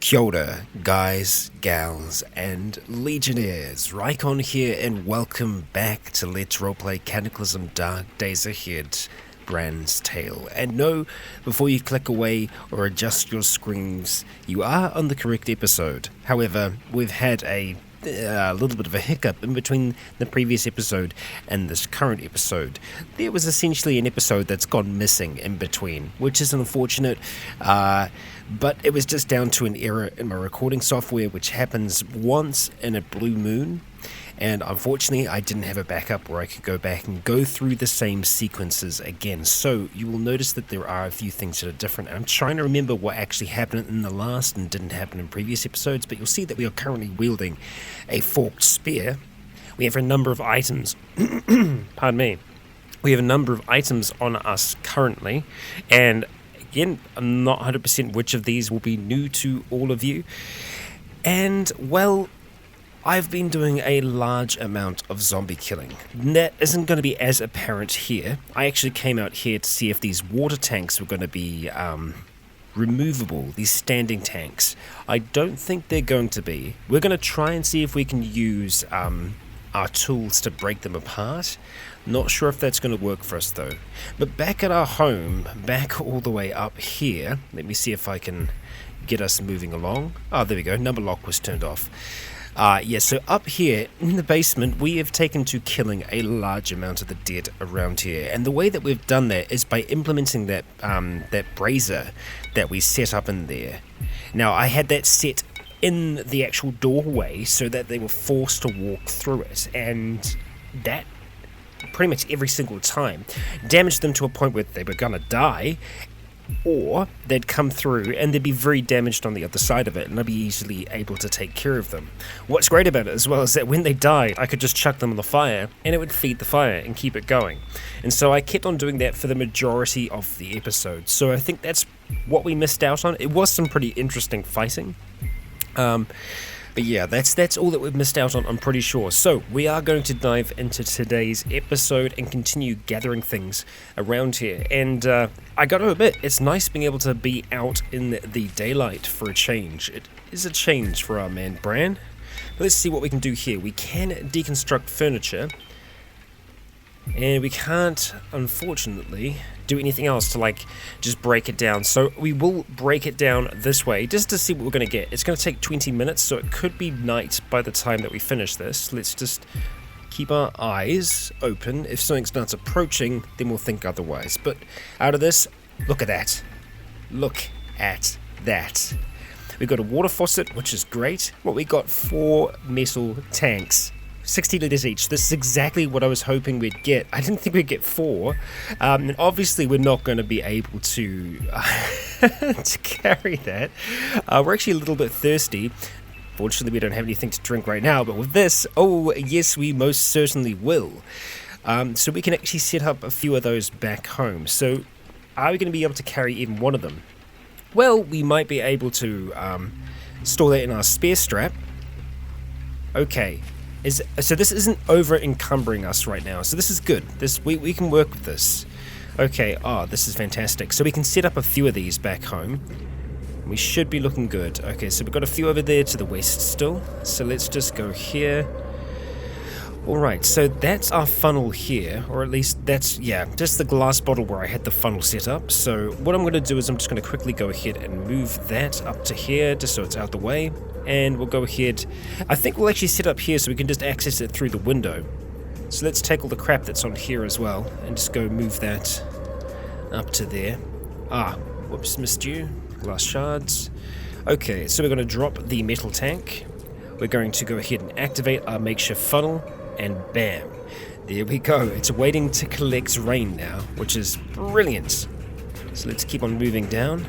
Kia ora, guys, gals, and legionnaires. Rycon here, and welcome back to Let's Roleplay Cataclysm Dark Days Ahead, Bran's Tale. And no, before you click away or adjust your screens, you are on the correct episode. However, we've had a little bit of a hiccup in between the previous episode and this current episode. There was essentially an episode that's gone missing in between, which is unfortunate, but it was just down to an error in my recording software, which happens once in a blue moon, and unfortunately I didn't have a backup where I could go back and go through the same sequences again. So you will notice that there are a few things that are different. I'm trying to remember what actually happened in the last and didn't happen in previous episodes, but you'll see that we are currently wielding a forked spear. We have a number of items, pardon me, we have a number of items on us currently, and again, I'm not 100% which of these will be new to all of you. And, well, I've been doing a large amount of zombie killing. That isn't going to be as apparent here. I actually came out here to see if these water tanks were going to be removable, these standing tanks. I don't think they're going to be. We're going to try and see if we can use our tools to break them apart. Not sure if that's going to work for us though. But back at our home, back all the way up here, let me see if I can get us moving along. Oh, there we go, number lock was turned off. So up here in the basement, we have taken to killing a large amount of the dead around here. And the way that we've done that is by implementing that brazier that we set up in there. Now, I had that set in the actual doorway so that they were forced to walk through it. And that, pretty much every single time, damaged them to a point where they were going to die, or they'd come through and they'd be very damaged on the other side of it, and I'd be easily able to take care of them. What's great about it as well is that when they died, I could just chuck them on the fire and it would feed the fire and keep it going. And so I kept on doing that for the majority of the episode. So I think that's what we missed out on. It was some pretty interesting fighting. But yeah, that's all that we've missed out on, I'm pretty sure. So we are going to dive into today's episode and continue gathering things around here. And I gotta admit, it's nice being able to be out in the daylight for a change. It is a change for our man Bran. But let's see what we can do here. We can deconstruct furniture, and we can't, unfortunately, do anything else to just break it down. So we will break it down this way just to see what we're going to get. It's going to take 20 minutes, so it could be night by the time that we finish this. Let's just keep our eyes open. If something starts approaching, then we'll think otherwise. But out of this, look at that. Look at that. We've got a water faucet, which is great. Well, we got 4 metal tanks. 60 litres each. This is exactly what I was hoping we'd get. I didn't think we'd get 4. And obviously we're not going to be able to, to carry that. We're actually a little bit thirsty. Fortunately, we don't have anything to drink right now. But with this, oh yes, we most certainly will. So we can actually set up a few of those back home. So are we going to be able to carry even one of them? Well, we might be able to store that in our spare strap. Okay. So this isn't over encumbering us right now, so this is good. We can work with this. Okay, this is fantastic. So we can set up a few of these back home. We should be looking good. Okay, so we've got a few over there to the west still. So let's just go here. Alright, so that's our funnel here, or at least that's, just the glass bottle where I had the funnel set up. So what I'm going to do is I'm just going to quickly go ahead and move that up to here, just so it's out the way. And we'll go ahead, I think we'll actually set up here so we can just access it through the window. So let's take all the crap that's on here as well, and just go move that up to there. Whoops, missed you. Glass shards. Okay, so we're going to drop the metal tank. We're going to go ahead and activate our makeshift funnel. And bam, there we go. It's waiting to collect rain now, which is brilliant. So let's keep on moving down.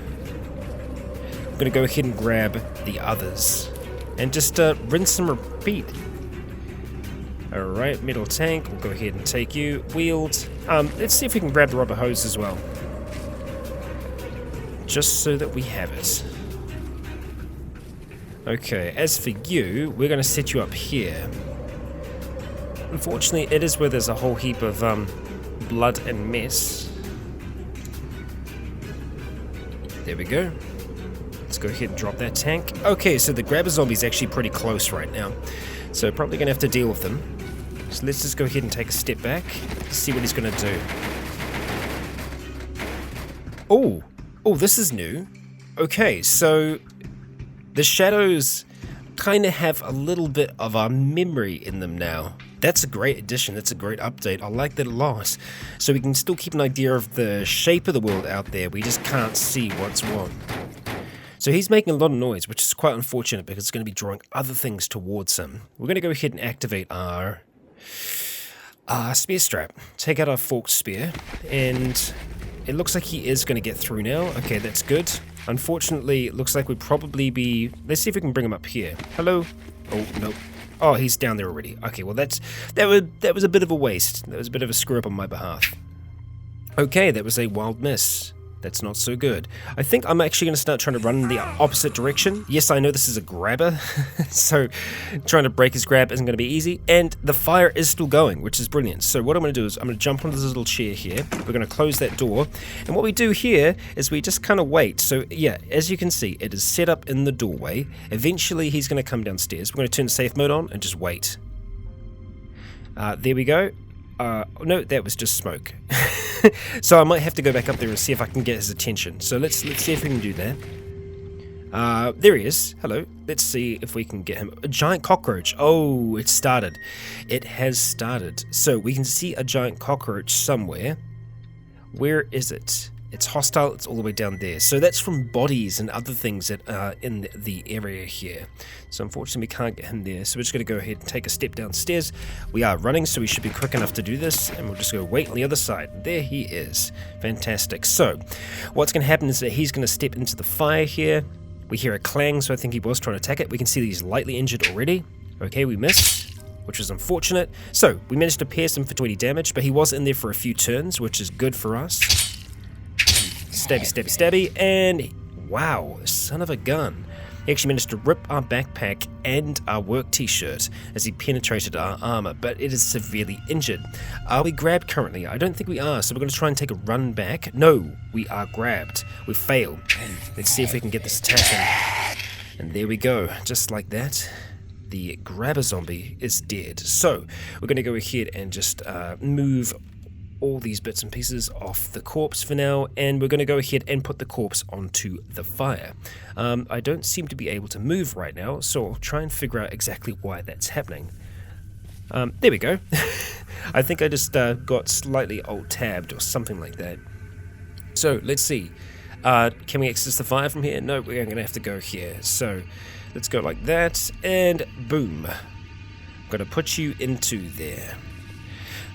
I'm going to go ahead and grab the others and just rinse and repeat. Alright, metal tank, we'll go ahead and take you. Wheeled. Let's see if we can grab the rubber hose as well. Just so that we have it. Okay, as for you, we're going to set you up here. Unfortunately, it is where there's a whole heap of blood and mess. There we go. Let's go ahead and drop that tank. Okay, so the grabber zombie's actually pretty close right now. So probably going to have to deal with them. So let's just go ahead and take a step back. See what he's going to do. Oh, this is new. Okay, so the shadows kind of have a little bit of our memory in them now. That's a great addition. That's a great update. I like that a lot. So we can still keep an idea of the shape of the world out there. We just can't see what's what. So he's making a lot of noise, which is quite unfortunate because it's going to be drawing other things towards him. We're going to go ahead and activate our spear strap. Take out our forked spear, and it looks like he is going to get through now. Okay, that's good. Unfortunately, it looks like we'd probably be... Let's see if we can bring him up here. Hello? Oh, no. Oh, he's down there already. Okay, well that was a bit of a waste. That was a bit of a screw up on my behalf. Okay, that was a wild miss. That's not so good. I think I'm actually going to start trying to run in the opposite direction. Yes, I know this is a grabber, so trying to break his grab isn't going to be easy. And the fire is still going, which is brilliant. So what I'm going to do is I'm going to jump onto this little chair here. We're going to close that door. And what we do here is we just kind of wait. So yeah, as you can see, it is set up in the doorway. Eventually, he's going to come downstairs. We're going to turn safe mode on and just wait. There we go. No, that was just smoke. So I might have to go back up there and see if I can get his attention. So let's see if we can do that. There he is. Hello. Let's see if we can get him. A giant cockroach. Oh, it started. It has started. So we can see a giant cockroach somewhere. Where is it? It's hostile. It's all the way down there. So that's from bodies and other things that are in the area here. So unfortunately we can't get him there. So we're just going to go ahead and take a step downstairs. We are running, so we should be quick enough to do this. And we'll just go wait on the other side. There he is. Fantastic. So what's going to happen is that he's going to step into the fire here. We hear a clang, so I think he was trying to attack it. We can see that he's lightly injured already. Okay, we missed, which is unfortunate. So we managed to pierce him for 20 damage, but he was in there for a few turns, which is good for us. Stabby, stabby, stabby, and wow, son of a gun. He actually managed to rip our backpack and our work t-shirt as he penetrated our armor, but it is severely injured. Are we grabbed currently? I don't think we are, so we're going to try and take a run back. No, we are grabbed. We failed. Let's see if we can get this attack in. And there we go, just like that. The grabber zombie is dead. So we're going to go ahead and just move all these bits and pieces off the corpse for now, and we're going to go ahead and put the corpse onto the fire. I don't seem to be able to move right now, so I'll try and figure out exactly why that's happening. There we go. I think I just got slightly alt-tabbed or something like that. So let's see. Can we access the fire from here? No, we're going to have to go here. So let's go like that, and boom. I'm going to put you into there.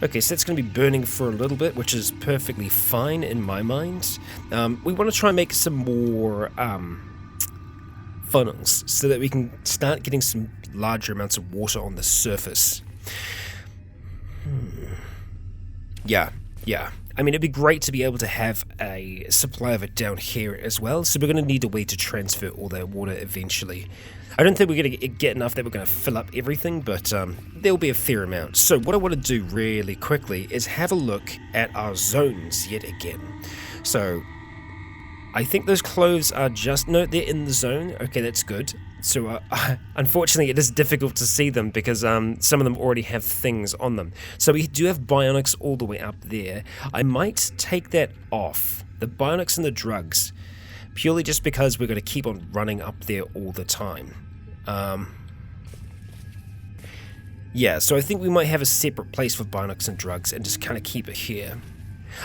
Okay, so that's going to be burning for a little bit, which is perfectly fine in my mind. We want to try and make some more funnels so that we can start getting some larger amounts of water on the surface. Yeah. I mean, it'd be great to be able to have a supply of it down here as well, so we're going to need a way to transfer all that water eventually. I don't think we're going to get enough that we're going to fill up everything, but there'll be a fair amount. So what I want to do really quickly is have a look at our zones yet again. So I think those clothes are just... No, they're in the zone. Okay, that's good. So unfortunately it is difficult to see them because some of them already have things on them. So we do have bionics all the way up there. I might take that off. The bionics and the drugs. Purely just because we're going to keep on running up there all the time. Yeah, so I think we might have a separate place for bionics and drugs and just kind of keep it here.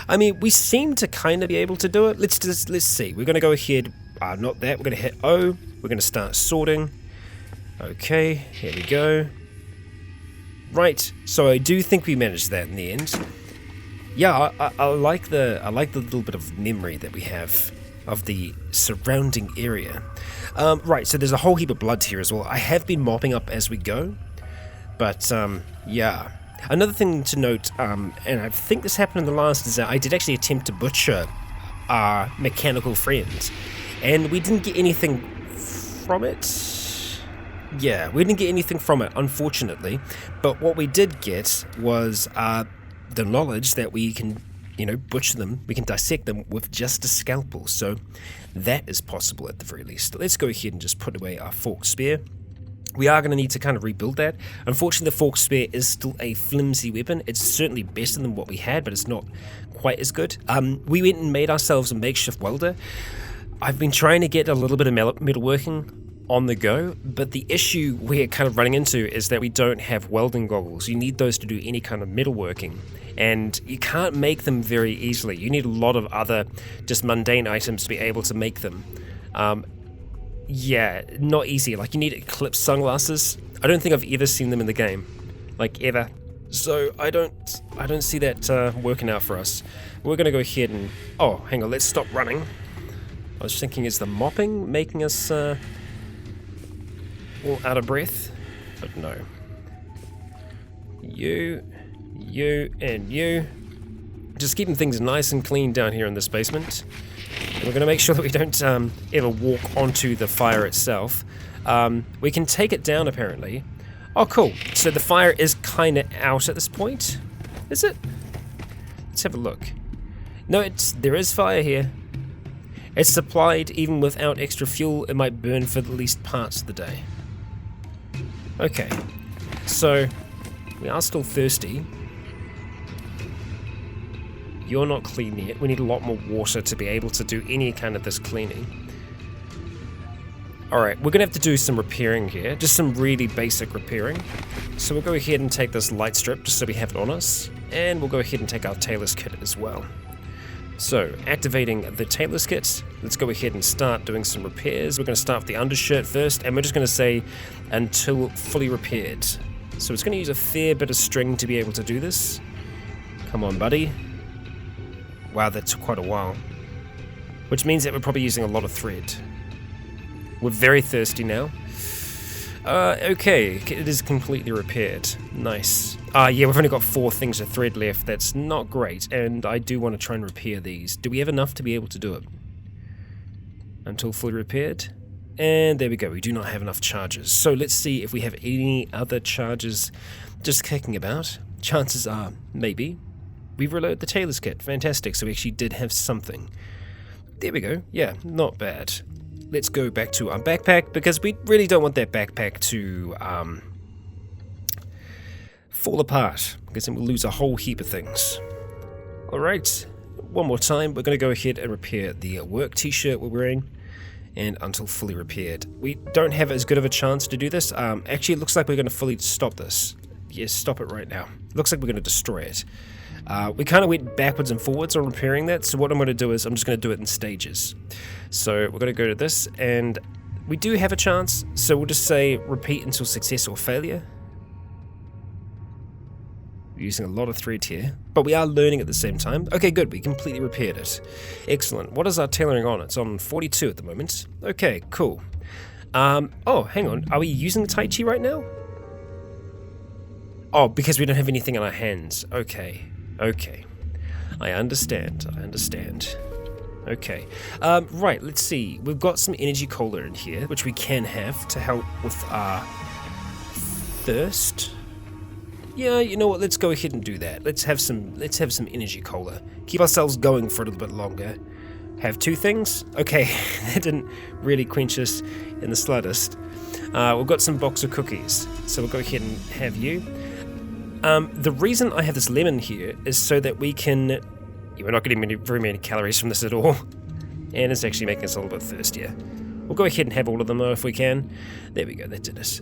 I mean, we seem to kind of be able to do it. Let's see. We're going to go ahead. Not that. We're going to hit O. We're going to start sorting. Okay, here we go. Right, so I do think we managed that in the end. Yeah, I like the little bit of memory that we have of the surrounding area. Right, so there's a whole heap of blood here as well. I have been mopping up as we go, but yeah. Another thing to note, and I think this happened in the last, is that I did actually attempt to butcher our mechanical friend, and we didn't get anything from it. Yeah, we didn't get anything from it, unfortunately, but what we did get was the knowledge that we can butcher them. We can dissect them with just a scalpel. So that is possible at the very least. Let's go ahead and just put away our forked spear. We are going to need to kind of rebuild that. Unfortunately, the forked spear is still a flimsy weapon. It's certainly better than what we had, but it's not quite as good. We went and made ourselves a makeshift welder. I've been trying to get a little bit of metalworking on the go, but the issue we're kind of running into is that we don't have welding goggles. You need those to do any kind of metalworking, and you can't make them very easily. You need a lot of other just mundane items to be able to make them. Yeah, not easy. Like, you need eclipse sunglasses. I don't think I've ever seen them in the game, like ever. So I don't see that working out for us. We're gonna go ahead and hang on. Let's stop running. I was thinking, is the mopping making us all out of breath? But no. You, and you. Just keeping things nice and clean down here in this basement. And we're going to make sure that we don't ever walk onto the fire itself. We can take it down, apparently. Oh, cool. So the fire is kind of out at this point. Is it? Let's have a look. No, there is fire here. It's supplied even without extra fuel. It might burn for at least parts of the day. Okay. So, we are still thirsty. You're not clean yet. We need a lot more water to be able to do any kind of this cleaning. Alright, we're going to have to do some repairing here. Just some really basic repairing. So we'll go ahead and take this light strip just so we have it on us. And we'll go ahead and take our tailor's kit as well. So, activating the tailor's kit. Let's go ahead and start doing some repairs. We're going to start with the undershirt first. And we're just going to say, until fully repaired. So it's going to use a fair bit of string to be able to do this. Come on, buddy. Wow, that took quite a while. Which means that we're probably using a lot of thread. We're very thirsty now. Okay, it is completely repaired. Nice. Yeah, we've only got 4 things of thread left. That's not great, and I do want to try and repair these. Do we have enough to be able to do it? Until fully repaired. And there we go, we do not have enough charges. So let's see if we have any other charges just kicking about. Chances are, maybe. We reload the tailor's kit. Fantastic. So we actually did have something. There we go. Yeah, not bad. Let's go back to our backpack, because we really don't want that backpack to fall apart, because then we'll lose a whole heap of things. Alright, one more time. We're going to go ahead and repair the work t-shirt we're wearing. And until fully repaired. We don't have as good of a chance to do this. Actually, it looks like we're going to fully stop this. Yes, stop it right now. It looks like we're going to destroy it. We kind of went backwards and forwards on repairing that, so what I'm going to do is I'm just going to do it in stages. So we're going to go to this, and we do have a chance, so we'll just say repeat until success or failure. We're using a lot of thread here, but we are learning at the same time. Okay, good, we completely repaired it. Excellent. What is our tailoring on? It's on 42 at the moment. Okay, cool. Oh, hang on. Are we using the Tai Chi right now? Oh, because we don't have anything on our hands. Okay. Okay. I understand. Okay. Right, let's see. We've got some energy cola in here, which we can have to help with our thirst. Yeah, you know what? Let's go ahead and do that. Let's have some energy cola. Keep ourselves going for a little bit longer. Have 2 things? Okay, that didn't really quench us in the slightest. We've got some box of cookies, so we'll go ahead and have you. The reason I have this lemon here is so that we can... Yeah, we're not getting very many calories from this at all. And it's actually making us a little bit thirstier. We'll go ahead and have all of them though if we can. There we go, that did us.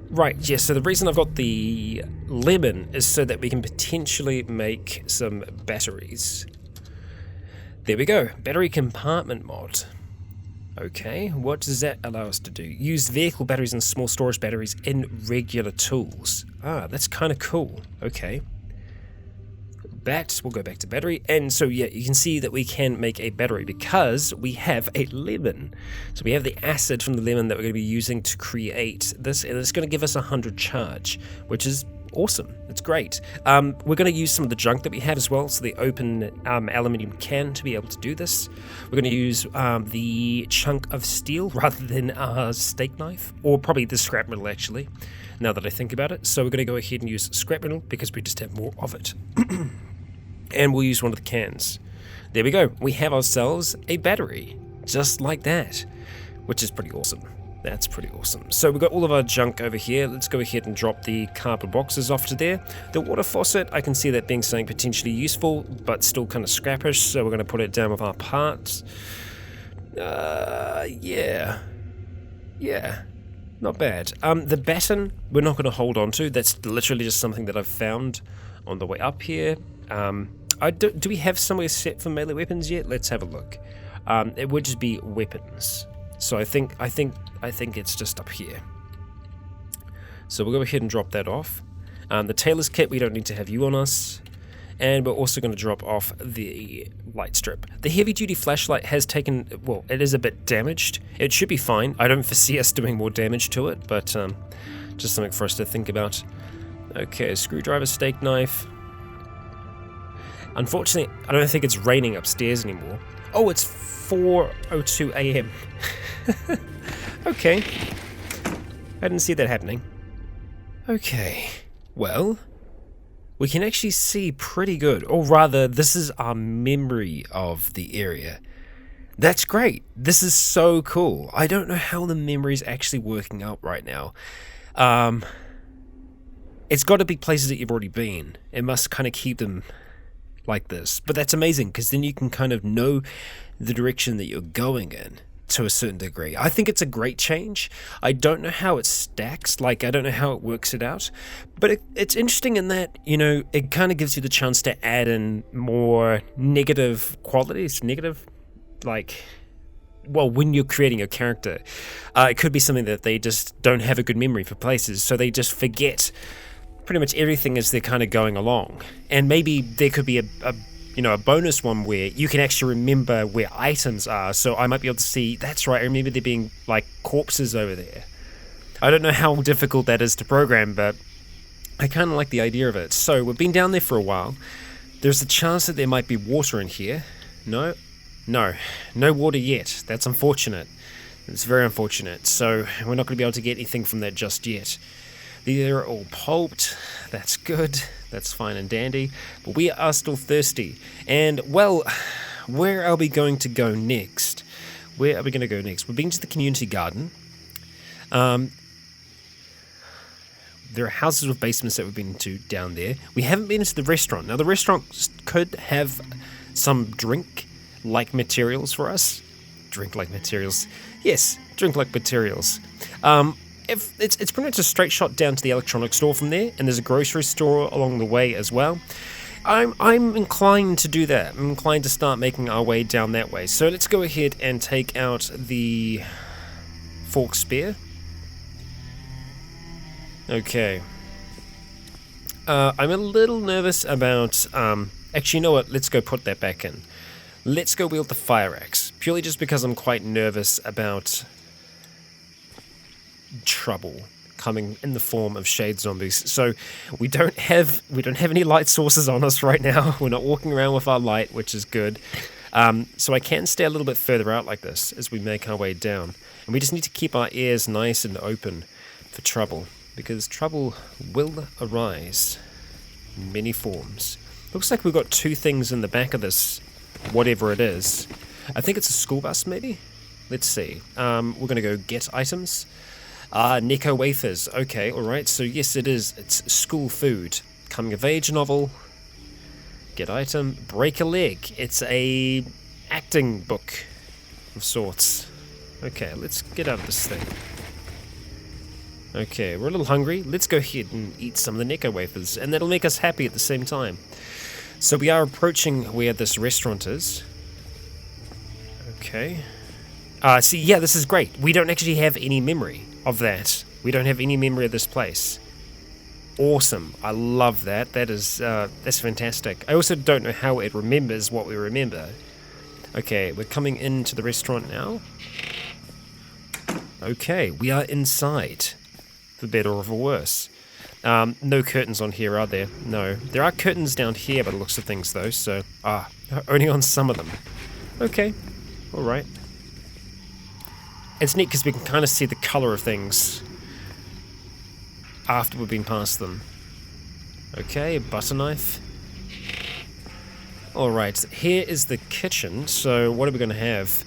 Right, yes, so the reason I've got the lemon is so that we can potentially make some batteries. There we go, battery compartment mod. Okay, what does that allow us to do? Use vehicle batteries and small storage batteries in regular tools. Ah, that's kind of cool. Okay. We'll go back to battery. And so, yeah, you can see that we can make a battery because we have a lemon. So we have the acid from the lemon that we're going to be using to create this, and it's going to give us 100 charge, which is awesome. It's great. We're going to use some of the junk that we have as well, so the open aluminium can to be able to do this. We're going to use the chunk of steel rather than a steak knife, or probably the scrap metal actually, now that I think about it. So we're going to go ahead and use scrap metal because we just have more of it. And we'll use one of the cans. There we go. We have ourselves a battery. Just like that. Which is pretty awesome. That's pretty awesome. So we've got all of our junk over here. Let's go ahead and drop the cardboard boxes off to there. The water faucet, I can see that being something potentially useful, but still kind of scrappish, so we're going to put it down with our parts. Yeah. Not bad. The baton, we're not going to hold on to. That's literally just something that I've found on the way up here. Do we have somewhere set for melee weapons yet? Let's have a look. It would just be weapons. So I think it's just up here. So we'll go ahead and drop that off. The tailor's kit, we don't need to have you on us. And we're also going to drop off the light strip. The heavy-duty flashlight has taken, well, it is a bit damaged. It should be fine. I don't foresee us doing more damage to it, but just something for us to think about. Okay, screwdriver, steak knife. Unfortunately, I don't think it's raining upstairs anymore. Oh, it's 4:02 a.m. Okay. I didn't see that happening. Okay. Well, we can actually see pretty good. Or rather, this is our memory of the area. That's great. This is so cool. I don't know how the memory's actually working out right now. It's got to be places that you've already been. It must kind of keep them like this. But that's amazing, because then you can kind of know the direction that you're going in to a certain degree. I think it's a great change. I don't know how it stacks, like I don't know how it works it out, but it's interesting in that, you know, it kind of gives you the chance to add in more negative qualities, like, well, when you're creating a character, it could be something that they just don't have a good memory for places, so they just forget pretty much everything as they're kind of going along. And maybe there could be a bonus one where you can actually remember where items are. So I might be able to see, that's right, I remember there being like corpses over there. I don't know how difficult that is to program, but I kind of like the idea of it. So we've been down there for a while. There's a chance that there might be water in here. No water yet. That's unfortunate. It's very unfortunate. So we're not going to be able to get anything from that just yet. They're all pulped. That's good. That's fine and dandy. But we are still thirsty. And, well, where are we going to go next? We've been to the community garden. There are houses with basements that we've been to down there. We haven't been to the restaurant. Now, the restaurant could have some drink-like materials for us. Drink-like materials. Yes, drink-like materials. If it's pretty much a straight shot down to the electronics store from there, and there's a grocery store along the way as well. I'm inclined to do that. I'm inclined to start making our way down that way. So let's go ahead and take out the fork spear. Okay. I'm a little nervous about... actually, you know what? Let's go put that back in. Let's go wield the fire axe. Purely just because I'm quite nervous about trouble coming in the form of shade zombies. So we don't have any light sources on us right now. We're not walking around with our light, which is good. So I can stay a little bit further out like this as we make our way down. And we just need to keep our ears nice and open for trouble, because trouble will arise in many forms. Looks like we've got two things in the back of this, whatever it is. I think it's a school bus, maybe? Let's see. We're going to go get items. Neko wafers. Okay, alright. So yes, it is. It's school food. Coming of age novel. Get item. Break a leg. It's a acting book of sorts. Okay, let's get out of this thing. Okay, we're a little hungry. Let's go ahead and eat some of the Neko wafers, and that'll make us happy at the same time. So we are approaching where this restaurant is. Okay. See, yeah, this is great. We don't actually have any memory of that. We don't have any memory of this place. Awesome. I love that. That's fantastic. I also don't know how it remembers what we remember. Okay, we're coming into the restaurant now. Okay, we are inside. For better or for worse. No curtains on here, are there? No. There are curtains down here by the looks of things, though, so... only on some of them. Okay. Alright. It's neat because we can kind of see the colour of things after we've been past them. Okay, a butter knife. Alright, here is the kitchen. So what are we going to have?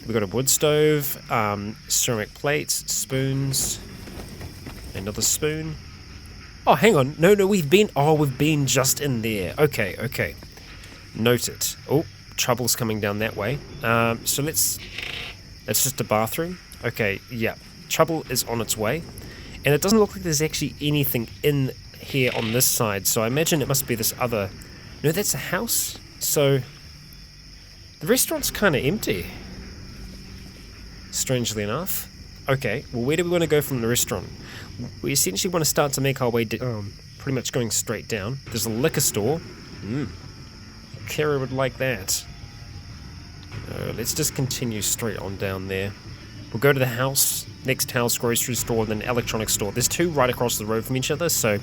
We've got a wood stove, ceramic plates, spoons, another spoon. Oh, hang on. No, we've been just in there. Okay. Noted. Oh, trouble's coming down that way. So it's just a bathroom. Okay, yeah. Trouble is on its way. And it doesn't look like there's actually anything in here on this side, so I imagine it must be this other... No, that's a house. So the restaurant's kind of empty, strangely enough. Okay, well, where do we want to go from the restaurant? We essentially want to start to make our way down, pretty much going straight down. There's a liquor store. Kara would like that. Let's just continue straight on down there. We'll go to the house, next house, grocery store, and then electronics store. There's two right across the road from each other, so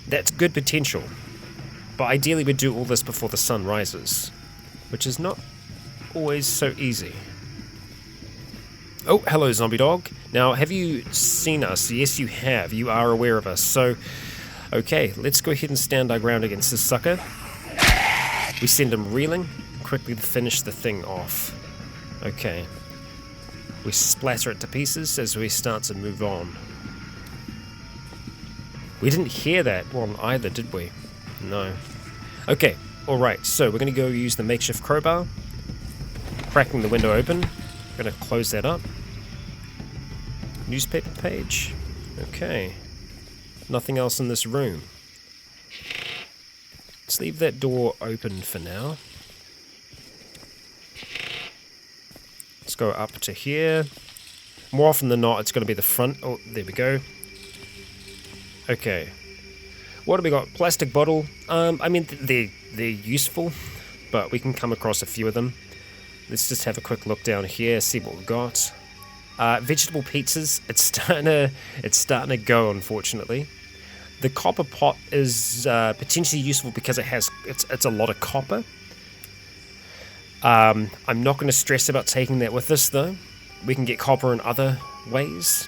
that's good potential. But ideally we'd do all this before the sun rises, which is not always so easy. Oh, hello, zombie dog. Now, have you seen us? Yes, you have. You are aware of us. So, okay, let's go ahead and stand our ground against this sucker. We send him reeling, quickly to finish the thing off. Okay. We splatter it to pieces as we start to move on. We didn't hear that one either, did we? No. Okay, alright, so we're going to go use the makeshift crowbar. Cracking the window open. Going to close that up. Newspaper page. Okay. Nothing else in this room. Let's leave that door open for now. Let's go up to here. More often than not, it's going to be the front. Oh, there we go. Okay. What have we got? Plastic bottle. I mean, they're useful, but we can come across a few of them. Let's just have a quick look down here, see what we've got. Vegetable pizzas. It's starting to go, unfortunately. The copper pot is potentially useful because it's a lot of copper. I'm not going to stress about taking that with us, though. We can get copper in other ways.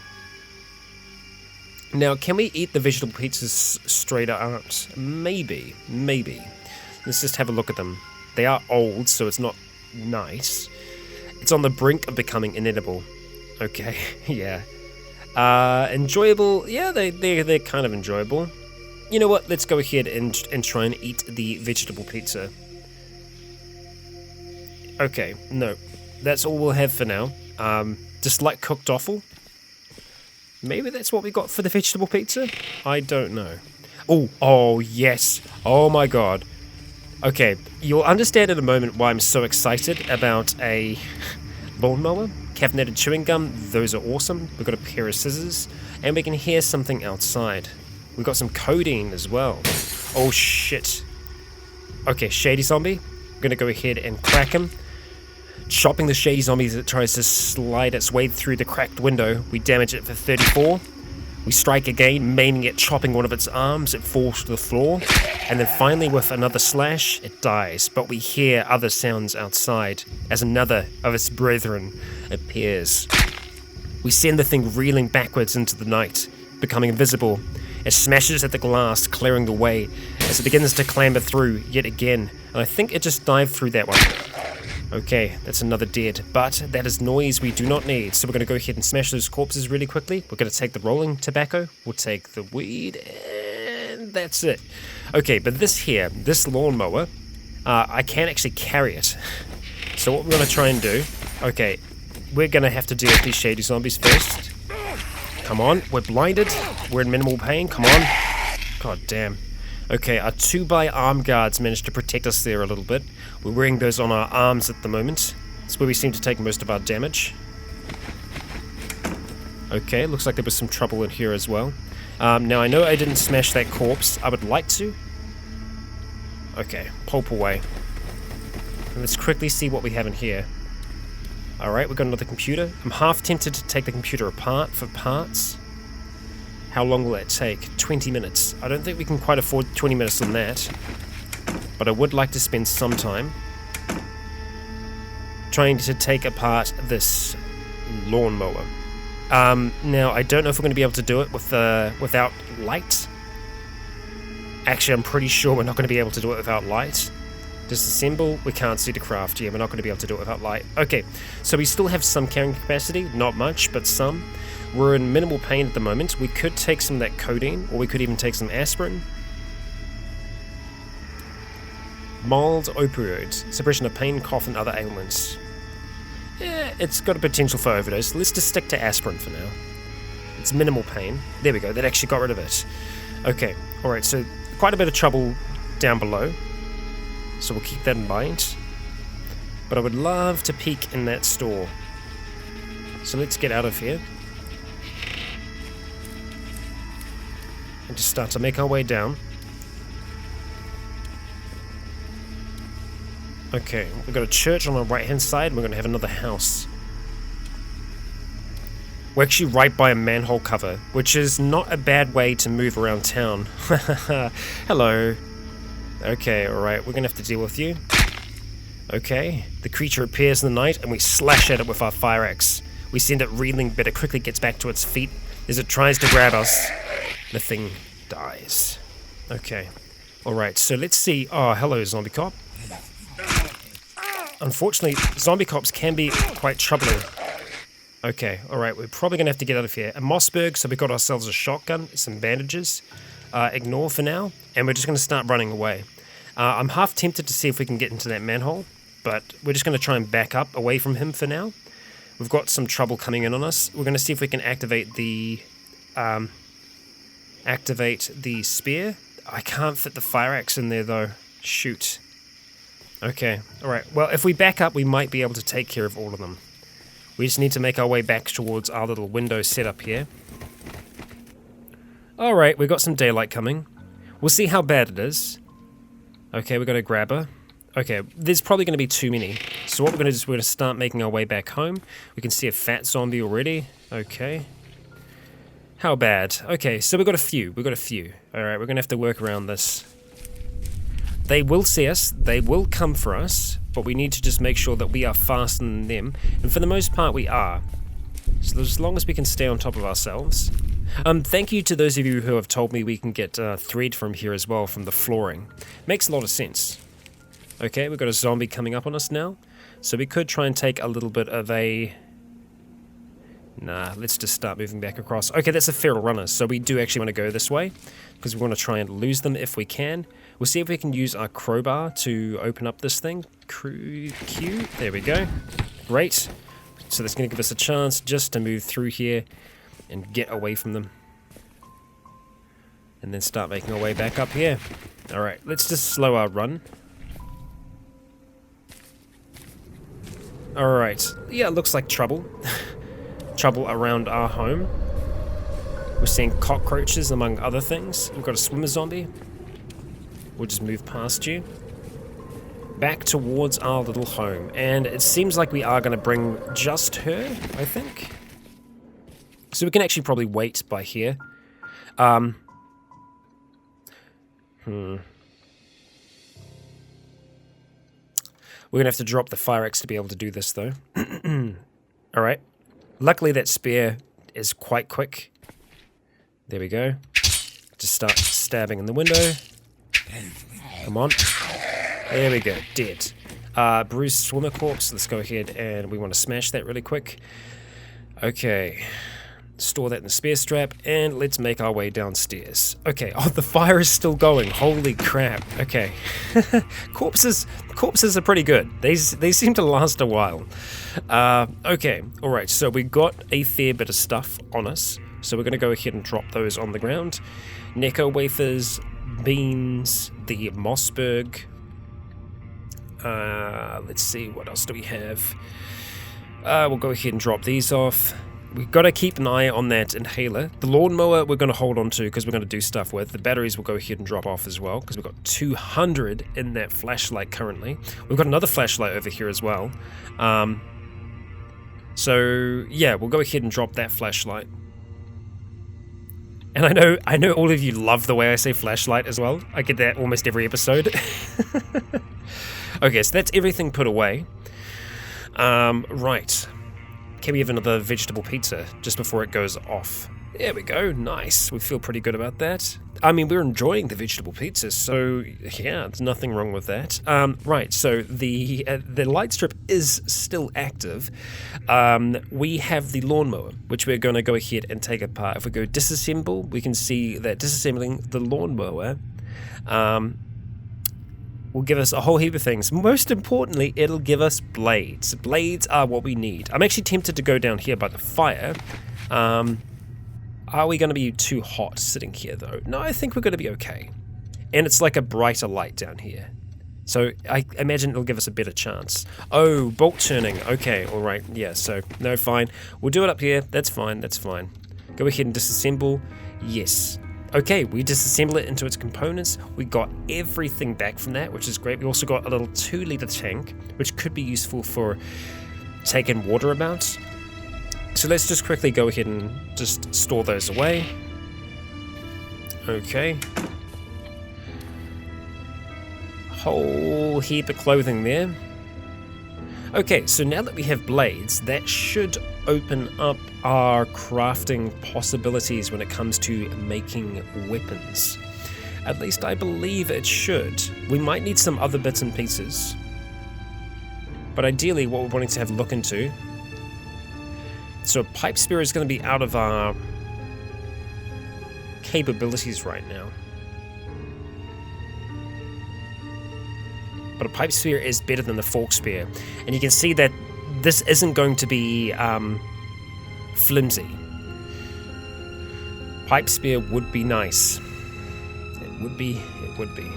Now, can we eat the vegetable pizzas straight out? Maybe. Let's just have a look at them. They are old, so it's not nice. It's on the brink of becoming inedible. Okay, yeah. Enjoyable? Yeah, they're kind of enjoyable. You know what? Let's go ahead and try and eat the vegetable pizza. Okay, no. That's all we'll have for now. Just like cooked offal. Maybe that's what we got for the vegetable pizza? I don't know. Oh, yes. Oh my god. Okay, you'll understand in a moment why I'm so excited about a lawnmower. Caffeinated chewing gum, those are awesome. We've got a pair of scissors, and we can hear something outside. We've got some codeine as well. Oh shit. Okay, shady zombie. I'm gonna go ahead and crack him. Chopping the shady zombie as it tries to slide its way through the cracked window. We damage it for 34. We strike again, maiming it, chopping one of its arms. It falls to the floor. And then finally, with another slash, it dies. But we hear other sounds outside as another of its brethren appears. We send the thing reeling backwards into the night, becoming invisible. It smashes at the glass, clearing the way as it begins to clamber through yet again. And I think it just dived through that one. Okay, that's another dead, but that is noise we do not need, so we're going to go ahead and smash those corpses really quickly. We're going to take the rolling tobacco, we'll take the weed, and that's it. Okay, but this lawnmower, I can't actually carry it. So what we're going to try and do, okay, we're going to have to deal with these shady zombies first. Come on, we're blinded, we're in minimal pain, come on. God damn. Okay, our 2x arm guards managed to protect us there a little bit. We're wearing those on our arms at the moment. That's where we seem to take most of our damage. Okay, looks like there was some trouble in here as well. Now, I know I didn't smash that corpse. I would like to. Okay, pulp away. And let's quickly see what we have in here. Alright, we've got another computer. I'm half tempted to take the computer apart for parts. How long will that take? 20 minutes. I don't think we can quite afford 20 minutes on that. But I would like to spend some time trying to take apart this lawnmower. Now, I don't know if we're going to be able to do it without light. Actually, I'm pretty sure we're not going to be able to do it without light. Disassemble. We can't see the craft. Yeah, we're not going to be able to do it without light. Okay, so we still have some carrying capacity. Not much, but some. We're in minimal pain at the moment. We could take some of that codeine, or we could even take some aspirin. Mild opioids. Suppression of pain, cough, and other ailments. Yeah, it's got a potential for overdose. Let's just stick to aspirin for now. It's minimal pain. There we go. That actually got rid of it. Okay. Alright, so quite a bit of trouble down below. So we'll keep that in mind. But I would love to peek in that store. So let's get out of here. And just start to make our way down. Okay, we've got a church on the right hand side, and we're going to have another house. We're actually right by a manhole cover, which is not a bad way to move around town. Hello. Okay, alright, we're going to have to deal with you. Okay, the creature appears in the night, and we slash at it with our fire axe. We send it reeling, but it quickly gets back to its feet as it tries to grab us. The thing dies. Okay, alright, so let's see. Oh, hello, zombie cop. Unfortunately, zombie cops can be quite troubling. Okay, alright, we're probably going to have to get out of here. A Mossberg, so we've got ourselves a shotgun, some bandages. Ignore for now, and we're just going to start running away. I'm half tempted to see if we can get into that manhole, but we're just going to try and back up away from him for now. We've got some trouble coming in on us. We're going to see if we can activate the spear. I can't fit the fire axe in there though. Shoot. Okay, alright. Well, if we back up, we might be able to take care of all of them. We just need to make our way back towards our little window setup here. Alright, we've got some daylight coming. We'll see how bad it is. Okay, we've got a grabber. Okay, there's probably going to be too many. So what we're going to do is we're going to start making our way back home. We can see a fat zombie already. Okay. How bad? Okay, so we've got a few. Alright, we're going to have to work around this. They will see us, they will come for us, but we need to just make sure that we are faster than them, and for the most part we are. So as long as we can stay on top of ourselves. Thank you to those of you who have told me we can get thread from here as well, from the flooring. Makes a lot of sense. Okay, we've got a zombie coming up on us now, so we could try and take a little bit of a... Nah, let's just start moving back across. Okay, that's a feral runner, so we do actually want to go this way, because we want to try and lose them if we can. We'll see if we can use our crowbar to open up this thing. Q, there we go. Great. So that's going to give us a chance just to move through here and get away from them. And then start making our way back up here. Alright, let's just slow our run. Alright, yeah, it looks like trouble. Trouble around our home. We're seeing cockroaches among other things. We've got a swimmer zombie. We'll just move past you. Back towards our little home. And it seems like we are going to bring just her, I think. So we can actually probably wait by here. We're going to have to drop the fire axe to be able to do this, though. Alright. Luckily, that spear is quite quick. There we go. Just start stabbing in the window. Come on. There we go. Dead. Bruised swimmer corpse. Let's go ahead and we want to smash that really quick. Okay. Store that in the spear strap, and let's make our way downstairs. Okay. Oh, the fire is still going. Holy crap. Okay. Corpses are pretty good. They seem to last a while. Okay. Alright, so we got a fair bit of stuff on us. So we're going to go ahead and drop those on the ground. Necco wafers, beans, the Mossberg. Let's see, what else do we have? We'll go ahead and drop these off. We've got to keep an eye on that inhaler. The lawnmower we're going to hold on to because we're going to do stuff with. The batteries we'll go ahead and drop off as well because we've got 200 in that flashlight currently. We've got another flashlight over here as well. So yeah, we'll go ahead and drop that flashlight. And I know all of you love the way I say flashlight as well. I get that almost every episode. Okay, so that's everything put away. Right. Can we have another vegetable pizza just before it goes off? There we go, nice. We feel pretty good about that. I mean, we're enjoying the vegetable pizzas, so yeah, there's nothing wrong with that. Right, so the light strip is still active. We have the lawnmower, which we're going to go ahead and take apart. If we go disassemble, we can see that disassembling the lawnmower will give us a whole heap of things. Most importantly, it'll give us blades. Blades are what we need. I'm actually tempted to go down here by the fire. Are we going to be too hot sitting here, though? No, I think we're going to be okay. And it's like a brighter light down here. So I imagine it'll give us a better chance. Oh, bolt turning. Okay, all right. Yeah, so, no, fine. We'll do it up here. That's fine. That's fine. Go ahead and disassemble. Yes. Okay, we disassemble it into its components. We got everything back from that, which is great. We also got a little 2-liter tank, which could be useful for taking water about. So let's just quickly go ahead and just store those away. Okay. Whole heap of clothing there. Okay, so now that we have blades, that should open up our crafting possibilities when it comes to making weapons. At least I believe it should. We might need some other bits and pieces. But ideally, what we're wanting to have a look into... So pipe spear is going to be out of our capabilities right now. But a pipe spear is better than the fork spear. And you can see that this isn't going to be flimsy. Pipe spear would be nice. It would be. It would be.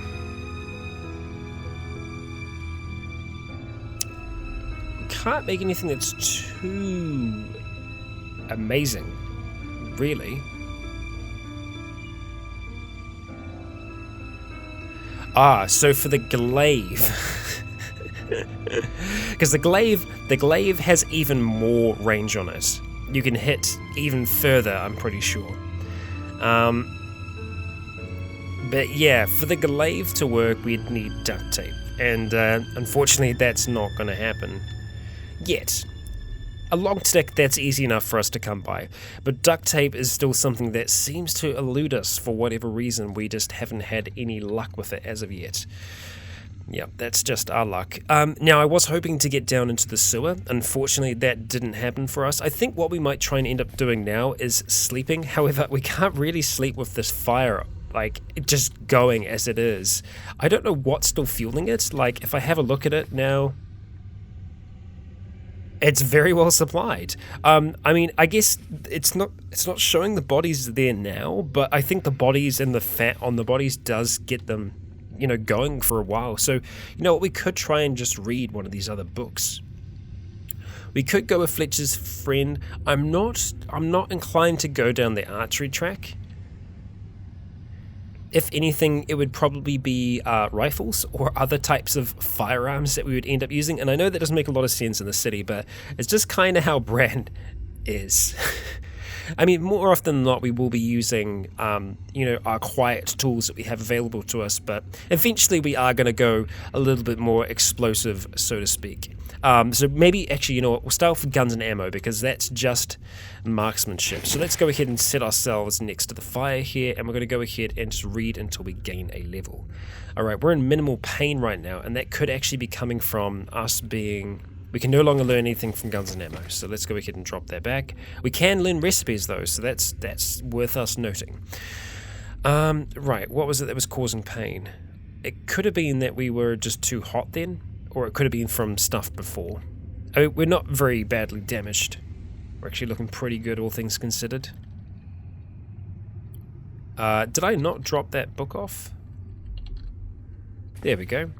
Can't make anything that's too amazing, really. So for the glaive, because the glaive has even more range on it. You can hit even further, I'm pretty sure. But yeah, for the glaive to work, we'd need duct tape, and unfortunately, that's not going to happen yet. A long stick, that's easy enough for us to come by, but duct tape is still something that seems to elude us for whatever reason. We just haven't had any luck with it as of yet. Yeah, that's just our luck. Now, I was hoping to get down into the sewer. Unfortunately, that didn't happen for us. I think what we might try and end up doing now is sleeping. However, we can't really sleep with this fire, like, just going as it is. I don't know what's still fueling it. Like, if I have a look at it now... It's very well supplied. I mean, I guess it's not showing the bodies there now, but I think the bodies and the fat on the bodies does get them, going for a while. So, what, we could try and just read one of these other books. We could go with Fletcher's Friend. I'm not inclined to go down the archery track. If anything, it would probably be rifles or other types of firearms that we would end up using. And I know that doesn't make a lot of sense in the city, but it's just kind of how Bran is. I mean, more often than not, we will be using, our quiet tools that we have available to us. But eventually, we are going to go a little bit more explosive, so to speak. So maybe, actually, we'll start off with guns and ammo, because that's just marksmanship. So let's go ahead and set ourselves next to the fire here, and we're going to go ahead and just read until we gain a level. Alright, we're in minimal pain right now, and that could actually be coming from us being... We can no longer learn anything from guns and ammo, so let's go ahead and drop that back. We can learn recipes, though, so that's worth us noting. Right, what was it that was causing pain? It could have been that we were just too hot then, or it could have been from stuff before. I mean, we're not very badly damaged. We're actually looking pretty good, all things considered. Did I not drop that book off? There we go.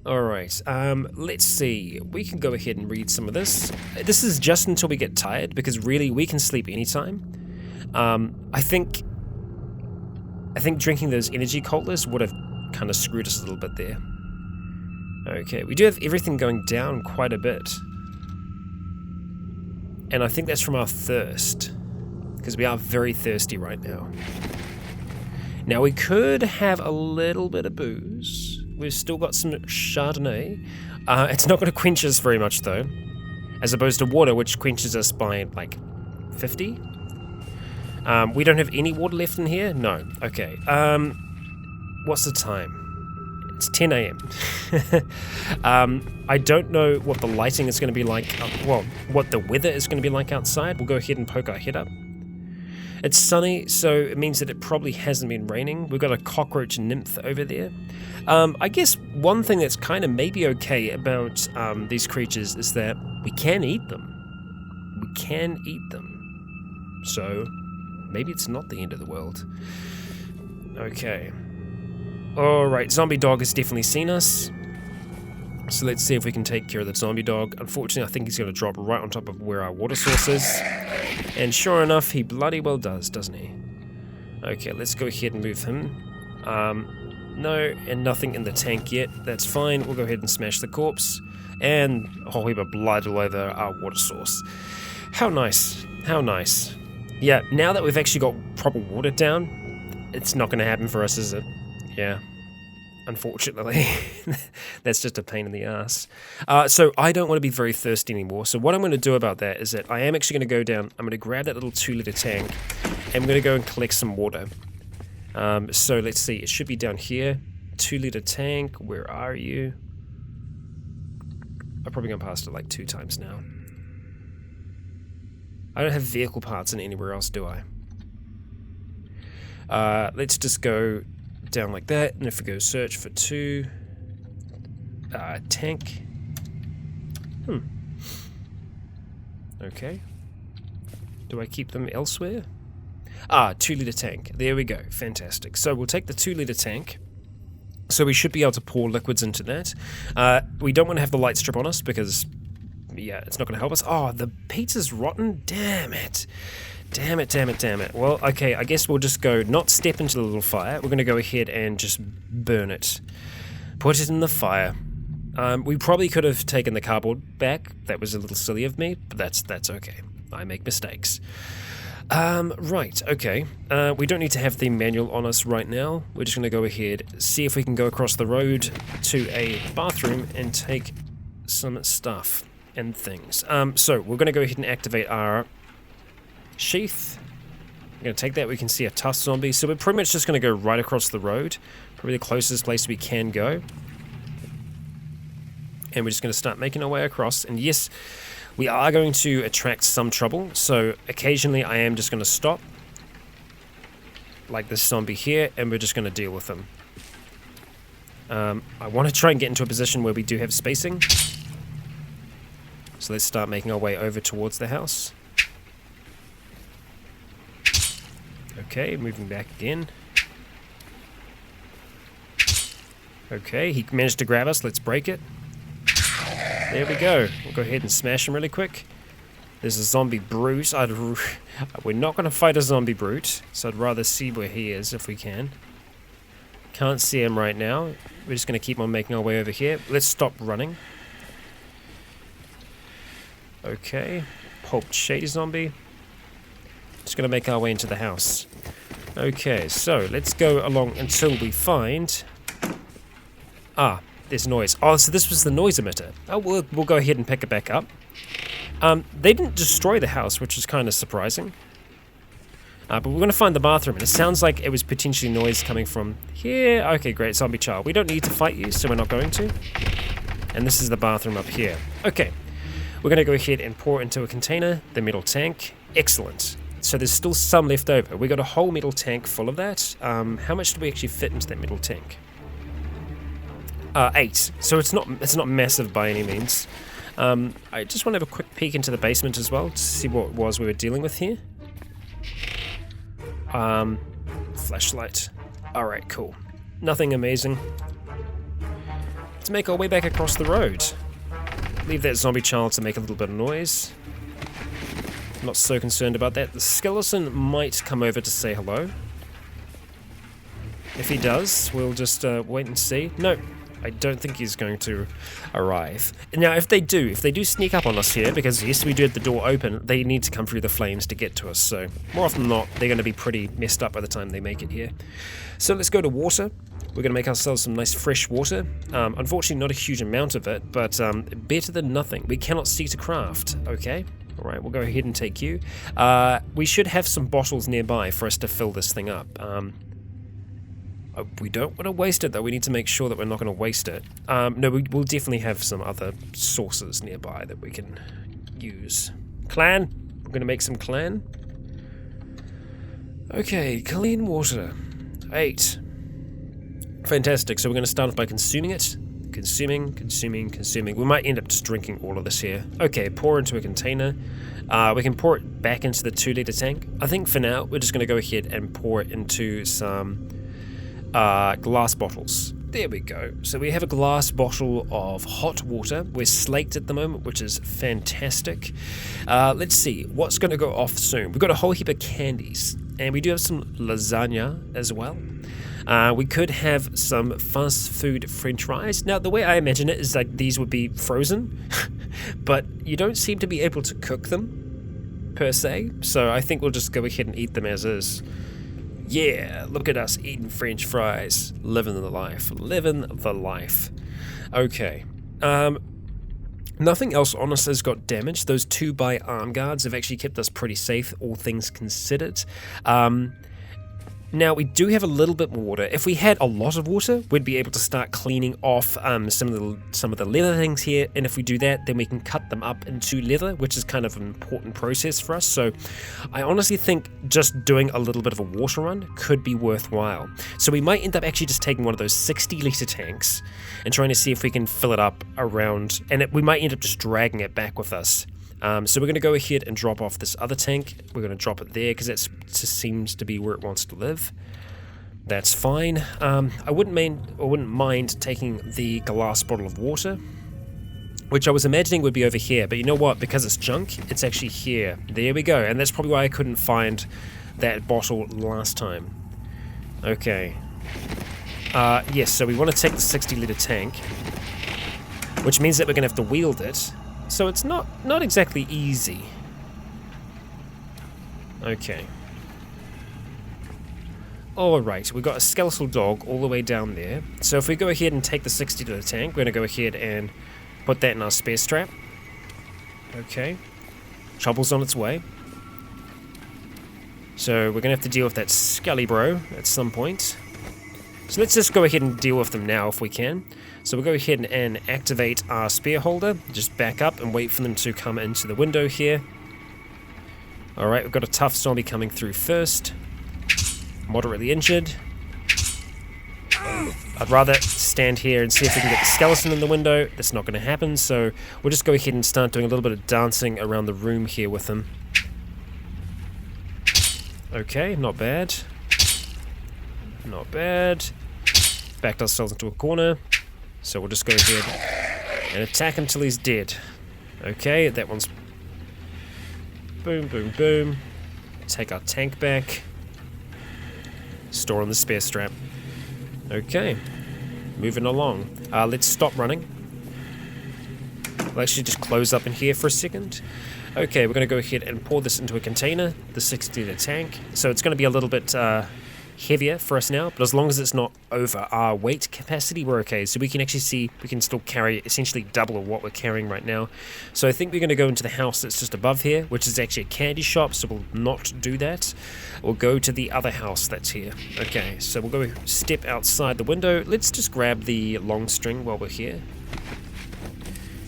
Alright, let's see. We can go ahead and read some of this. This is just until we get tired, because really, we can sleep anytime. I think drinking those energy colas would have kind of screwed us a little bit there. Okay, we do have everything going down quite a bit. And I think that's from our thirst, because we are very thirsty right now. Now, we could have a little bit of booze. We've still got some Chardonnay. It's not going to quench us very much, though, as opposed to water, which quenches us by, like, 50. We don't have any water left in here? No. Okay. What's the time? It's 10 a.m. I don't know what the lighting is going to be like, well, what the weather is going to be like outside. We'll go ahead and poke our head up. It's sunny, so it means that it probably hasn't been raining. We've got a cockroach nymph over there. I guess one thing that's kind of maybe okay about these creatures is that we can eat them. We can eat them. So maybe it's not the end of the world. Okay. Alright, zombie dog has definitely seen us. So let's see if we can take care of the zombie dog. Unfortunately, I think he's going to drop right on top of where our water source is. And sure enough, he bloody well does, doesn't he? Okay, let's go ahead and move him. No, and nothing in the tank yet. That's fine. We'll go ahead and smash the corpse. And a whole heap of blood all over our water source. How nice. How nice. Yeah, now that we've actually got proper water down, it's not going to happen for us, is it? Yeah. Unfortunately. That's just a pain in the ass. So I don't want to be very thirsty anymore. So what I'm going to do about that is that I am actually going to go down. I'm going to grab that little 2-liter tank. And I'm going to go and collect some water. So let's see. It should be down here. 2-liter tank. Where are you? I've probably gone past it like 2 times now. I don't have vehicle parts in anywhere else, do I? Let's just go down like that, and if we go search for 2 tank. Okay. Do I keep them elsewhere? 2-liter tank. There we go. Fantastic. So we'll take the 2-liter tank. So we should be able to pour liquids into that. We don't want to have the light strip on us because, yeah, it's not going to help us. Oh, the pizza's rotten? Damn it. Damn it, damn it, damn it. Well, okay, I guess we'll just go not step into the little fire. We're going to go ahead and just burn it. Put it in the fire. We probably could have taken the cardboard back. That was a little silly of me, but that's okay. I make mistakes. Right, okay. We don't need to have the manual on us right now. We're just going to go ahead, see if we can go across the road to a bathroom and take some stuff and things. So we're going to go ahead and activate our sheath. I'm going to take that. We can see a tusk zombie. So we're pretty much just going to go right across the road. Probably the closest place we can go. And we're just going to start making our way across. And yes, we are going to attract some trouble. So occasionally I am just going to stop. Like this zombie here. And we're just going to deal with them. I want to try and get into a position where we do have spacing. So let's start making our way over towards the house. Okay, moving back again. Okay, he managed to grab us. Let's break it. There we go. We'll go ahead and smash him really quick. There's a zombie brute. We're not going to fight a zombie brute, so I'd rather see where he is if we can. Can't see him right now. We're just going to keep on making our way over here. Let's stop running. Okay. Pulped shady zombie. Just going to make our way into the house. Okay, so let's go along until we find... there's noise. Oh, so this was the noise emitter. Oh, we'll go ahead and pick it back up. They didn't destroy the house, which is kind of surprising. But we're going to find the bathroom, and it sounds like it was potentially noise coming from here. Okay, great, zombie child. We don't need to fight you, so we're not going to. And this is the bathroom up here. Okay, we're going to go ahead and pour into a container the metal tank. Excellent. So there's still some left over. We got a whole metal tank full of that. How much do we actually fit into that metal tank? 8. So it's not massive by any means. I just want to have a quick peek into the basement as well to see what it was we were dealing with here. Flashlight. Alright, cool. Nothing amazing. Let's make our way back across the road. Leave that zombie child to make a little bit of noise. I'm not so concerned about that. The skeleton might come over to say hello. If he does, we'll just wait and see. No, I don't think he's going to arrive. Now, if they do sneak up on us here, because yes, we do have the door open, they need to come through the flames to get to us. So more often than not, they're going to be pretty messed up by the time they make it here. So let's go to water. We're going to make ourselves some nice fresh water. Unfortunately, not a huge amount of it, but better than nothing. We cannot see to craft, okay? Alright, we'll go ahead and take you. We should have some bottles nearby for us to fill this thing up. We don't want to waste it, though. We need to make sure that we're not going to waste it. No, we'll definitely have some other sources nearby that we can use. Clan? We're going to make some clan. Okay, clean water. 8. Fantastic. So we're going to start off by consuming it. Consuming. We might end up just drinking all of this here. Okay, pour into a container. We can pour it back into the 2-litre tank. I think for now, we're just going to go ahead and pour it into some glass bottles. There we go. So we have a glass bottle of hot water. We're slaked at the moment, which is fantastic. Let's see, what's going to go off soon? We've got a whole heap of candies, and we do have some lasagna as well. We could have some fast food french fries. Now, the way I imagine it is like these would be frozen, but you don't seem to be able to cook them, per se. So I think we'll just go ahead and eat them as is. Yeah, look at us eating french fries. Living the life. Living the life. Okay. Nothing else on us has got damaged. Those 2x arm guards have actually kept us pretty safe, all things considered. Now, we do have a little bit more water. If we had a lot of water, we'd be able to start cleaning off some of the leather things here, and if we do that, then we can cut them up into leather, which is kind of an important process for us. So I honestly think just doing a little bit of a water run could be worthwhile. So we might end up actually just taking one of those 60-litre tanks and trying to see if we can fill it up around, and we might end up just dragging it back with us. So we're going to go ahead and drop off this other tank. We're going to drop it there because it just seems to be where it wants to live. That's fine. I wouldn't mind taking the glass bottle of water, which I was imagining would be over here. But you know what? Because it's junk, it's actually here. There we go. And that's probably why I couldn't find that bottle last time. Okay. Yes, so we want to take the 60-litre tank, which means that we're going to have to wield it. So it's not exactly easy. Okay. Alright, we've got a skeletal dog all the way down there. So if we go ahead and take the 60-litre tank, we're going to go ahead and put that in our spare strap. Okay. Trouble's on its way. So we're going to have to deal with that skelly bro at some point. So let's just go ahead and deal with them now if we can. So we'll go ahead and activate our spear holder. Just back up and wait for them to come into the window here. Alright, we've got a tough zombie coming through first. Moderately injured. I'd rather stand here and see if we can get the skeleton in the window. That's not going to happen, so we'll just go ahead and start doing a little bit of dancing around the room here with him. Okay, not bad. Not bad. Backed ourselves into a corner. So we'll just go ahead and attack until he's dead. Okay, that one's... Boom, boom, boom. Take our tank back. Store on the spare strap. Okay. Moving along. Let's stop running. We'll actually just close up in here for a second. Okay, we're going to go ahead and pour this into a container, the 60-litre tank. So it's going to be a little bit heavier for us now, but as long as it's not over our weight capacity, we're okay. So we can actually see we can still carry essentially double of what we're carrying right now. So I think we're going to go into the house that's just above here, which is actually a candy shop, so we'll not do that. We'll go to the other house that's here. Okay, so we'll go step outside the window. Let's just grab the long string while we're here.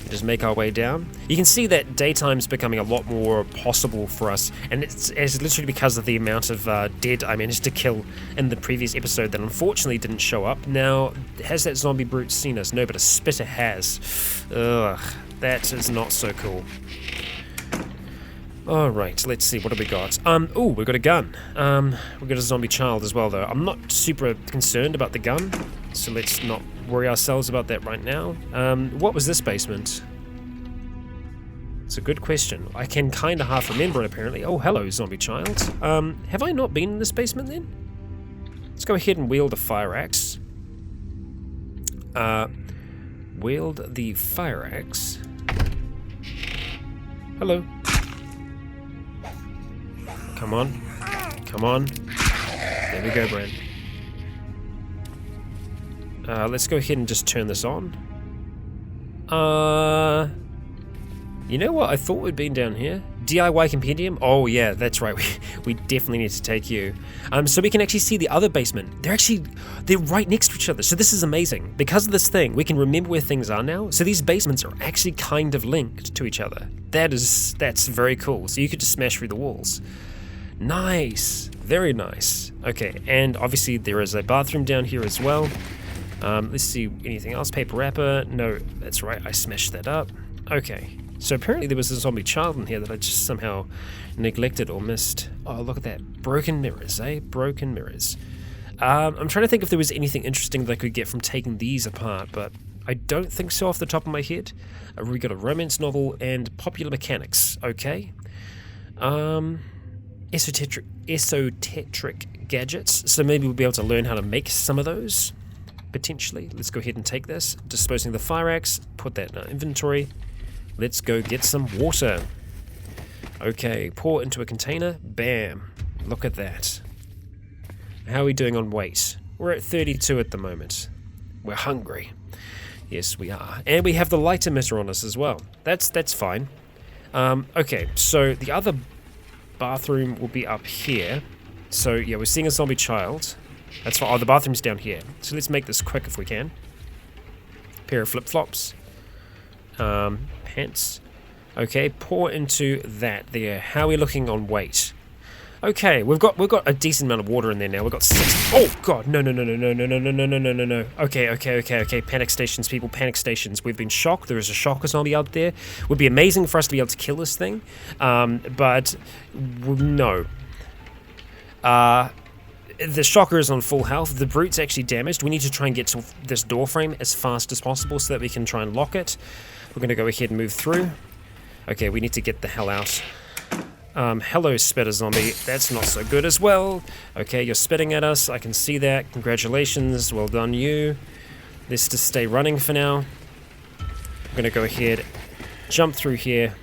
Just make our way down. You can see that daytime's becoming a lot more possible for us, and it's literally because of the amount of dead I managed to kill in the previous episode that unfortunately didn't show up. Now, has that zombie brute seen us? No, but a spitter has. Ugh, that is not so cool. Alright, let's see, what have we got? Oh, we've got a gun. We've got a zombie child as well, though. I'm not super concerned about the gun, so let's not worry ourselves about that right now. What was this basement? It's a good question. I can kind of half remember it, apparently. Oh, hello, zombie child. Have I not been in this basement, then? Let's go ahead and wield a fire axe. Wield the fire axe. Hello. Come on. Come on. There we go, Bran. Let's go ahead and just turn this on. You know what? I thought we'd been down here. DIY compendium? Oh yeah, that's right. We definitely need to take you. So we can actually see the other basement. They're right next to each other. So this is amazing. Because of this thing, we can remember where things are now. So these basements are actually kind of linked to each other. That's very cool. So you could just smash through the walls. Nice, very nice. Okay, and obviously there is a bathroom down here as well. Let's see, anything else? Paper wrapper? No, that's right. I smashed that up. Okay. So apparently there was a zombie child in here that I just somehow neglected or missed. Oh, look at that. Broken mirrors, eh? Broken mirrors. I'm trying to think if there was anything interesting that I could get from taking these apart, but I don't think so off the top of my head. We got a romance novel and popular mechanics. Okay. Esoteric gadgets. So maybe we'll be able to learn how to make some of those, potentially. Let's go ahead and take this. Disposing the fire axe. Put that in our inventory. Let's go get some water. Okay, pour into a container. Bam. Look at that. How are we doing on weight? We're at 32 at the moment. We're hungry. Yes, we are. And we have the light emitter on us as well. That's fine. Okay, so the other bathroom will be up here. So, yeah, we're seeing a zombie child. That's fine. Oh, the bathroom's down here. So let's make this quick if we can. Pair of flip-flops. Pants. Okay, pour into that there. How are we looking on weight? Okay, we've got a decent amount of water in there now. We've got 6. Oh god, no. Okay. Panic stations, people, panic stations. We've been shocked. There is a shocker zombie out there. Would be amazing for us to be able to kill this thing. But no. The shocker is on full health. The brute's actually damaged. We need to try and get to this door frame as fast as possible so that we can try and lock it. We're going to go ahead and move through. Okay, we need to get the hell out. Hello, spitter zombie. That's not so good as well. Okay, you're spitting at us. I can see that. Congratulations. Well done, you. Let's just stay running for now. We're going to go ahead, jump through here.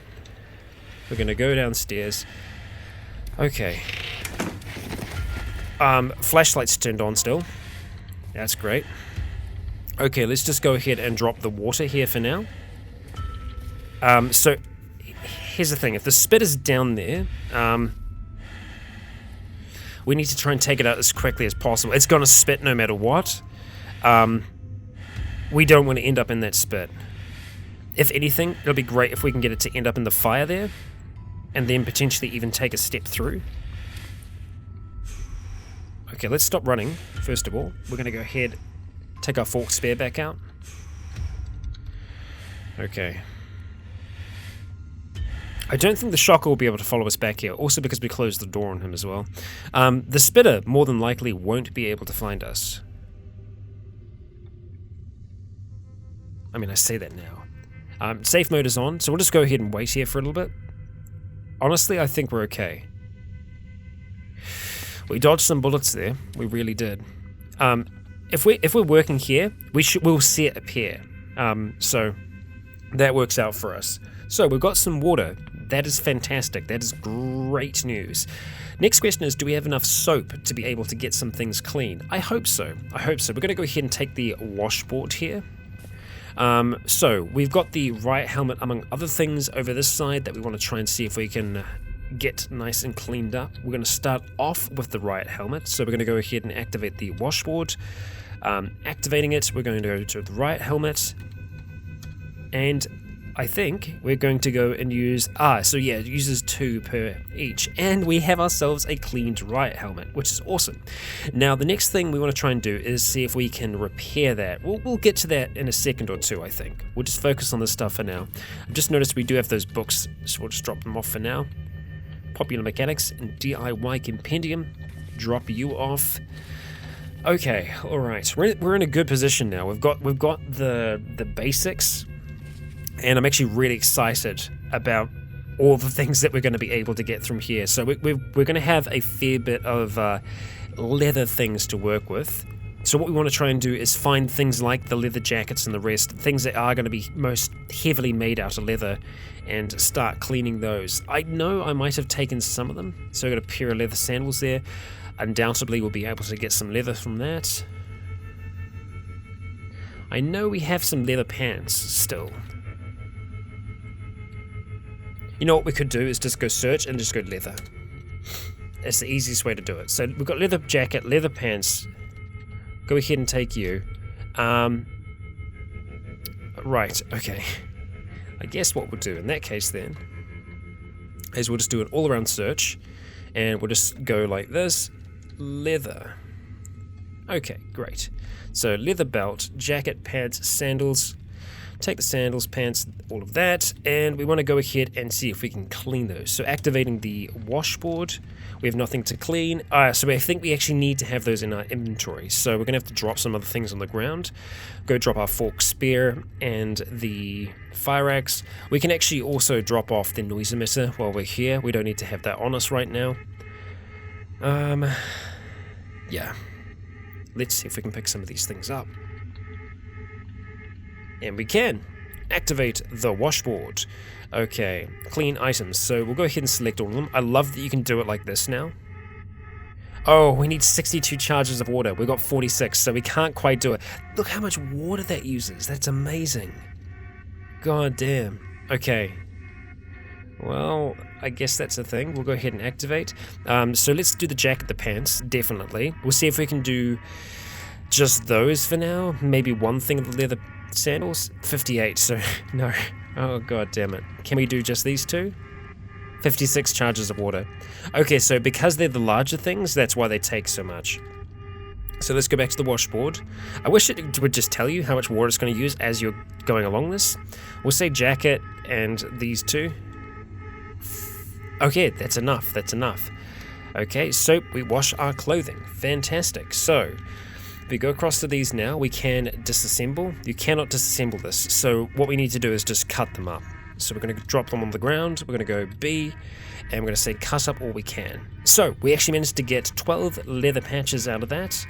We're going to go downstairs. Okay. Flashlight's turned on still. That's great. Okay, let's just go ahead and drop the water here for now. So here's the thing. If the spit is down there, we need to try and take it out as quickly as possible. It's going to spit no matter what. We don't want to end up in that spit. If anything, it'll be great if we can get it to end up in the fire there, and then potentially even take a step through. Okay, let's stop running, first of all. We're going to go ahead, take our fork spare back out. Okay. I don't think the shocker will be able to follow us back here, also because we closed the door on him as well. The spitter, more than likely, won't be able to find us. I mean, I say that now. Safe mode is on, so we'll just go ahead and wait here for a little bit. Honestly, I think we're okay. We dodged some bullets there. We really did. If we're working here, we'll see it appear. So that works out for us. So we've got some water. That is fantastic. That is great news. Next question is, do we have enough soap to be able to get some things clean? I hope so. We're going to go ahead and take the washboard here. So we've got the riot helmet among other things over this side that we want to try and see if we can get nice and cleaned up. We're going to start off with the riot helmet. So we're going to go ahead and activate the washboard. Activating it, we're going to go to the riot helmet. And I think we're going to go and use... so yeah, it uses 2 per each. And we have ourselves a cleaned riot helmet, which is awesome. Now, the next thing we want to try and do is see if we can repair that. We'll get to that in a second or two, I think. We'll just focus on this stuff for now. I've just noticed we do have those books, so we'll just drop them off for now. Popular Mechanics and DIY Compendium. Drop you off. Okay, alright. We're in a good position now. We've got the basics. And I'm actually really excited about all the things that we're going to be able to get from here. So we're going to have a fair bit of leather things to work with. So what we want to try and do is find things like the leather jackets and the rest, things that are going to be most heavily made out of leather, and start cleaning those. I know I might have taken some of them. So I've got a pair of leather sandals there. Undoubtedly we'll be able to get some leather from that. I know we have some leather pants still. You know what we could do is just go search and just go leather. It's the easiest way to do it. So we've got leather jacket, leather pants. Go ahead and take you. Right, okay. I guess what we'll do in that case then is we'll just do an all-around search, and we'll just go like this. Leather. Okay, great. So leather belt, jacket, pants, sandals. Take the sandals, pants, all of that, and we want to go ahead and see if we can clean those. So activating the washboard, we have nothing to clean. So I think we actually need to have those in our inventory. So we're going to have to drop some other things on the ground. Go drop our fork spear and the fire axe. We can actually also drop off the noise emitter while we're here. We don't need to have that on us right now. Yeah. Let's see if we can pick some of these things up. And we can activate the washboard. Okay, clean items. So we'll go ahead and select all of them. I love that you can do it like this now. Oh, we need 62 charges of water. We've got 46, so we can't quite do it. Look how much water that uses. That's amazing. God damn. Okay. Well, I guess that's a thing. We'll go ahead and activate. So let's do the jacket, the pants, definitely. We'll see if we can do just those for now. Maybe one thing of the leather sandals. 58, so no. Oh, god damn it. Can we do just these two? 56 charges of water. Okay, so because they're the larger things, that's why they take so much. So let's go back to the washboard. I wish it would just tell you how much water it's going to use as you're going along this. We'll say jacket and these two. Okay, that's enough. That's enough. Okay, so we wash our clothing. Fantastic. So if we go across to these now, we can disassemble. You cannot disassemble this. So what we need to do is just cut them up. So we're going to drop them on the ground. We're going to go B, and we're going to say cut up all we can. So we actually managed to get 12 leather patches out of that.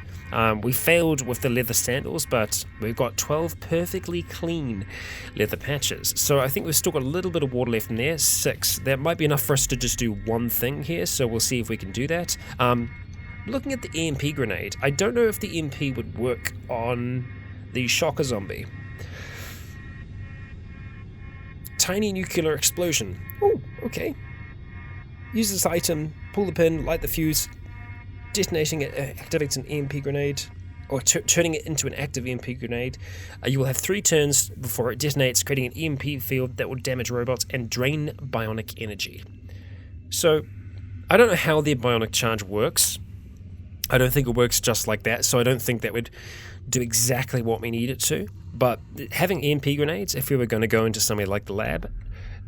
We failed with the leather sandals, but we've got 12 perfectly clean leather patches. So I think we've still got a little bit of water left in there, 6. That might be enough for us to just do one thing here, so we'll see if we can do that. Looking at the EMP grenade, I don't know if the EMP would work on the shocker zombie. Tiny nuclear explosion. Oh, okay. Use this item, pull the pin, light the fuse. Detonating it activates an EMP grenade, or turning it into an active EMP grenade. You will have 3 turns before it detonates, creating an EMP field that will damage robots and drain bionic energy. So, I don't know how the bionic charge works. I don't think it works just like that, so I don't think that would do exactly what we need it to. But having EMP grenades, if we were going to go into somewhere like the lab,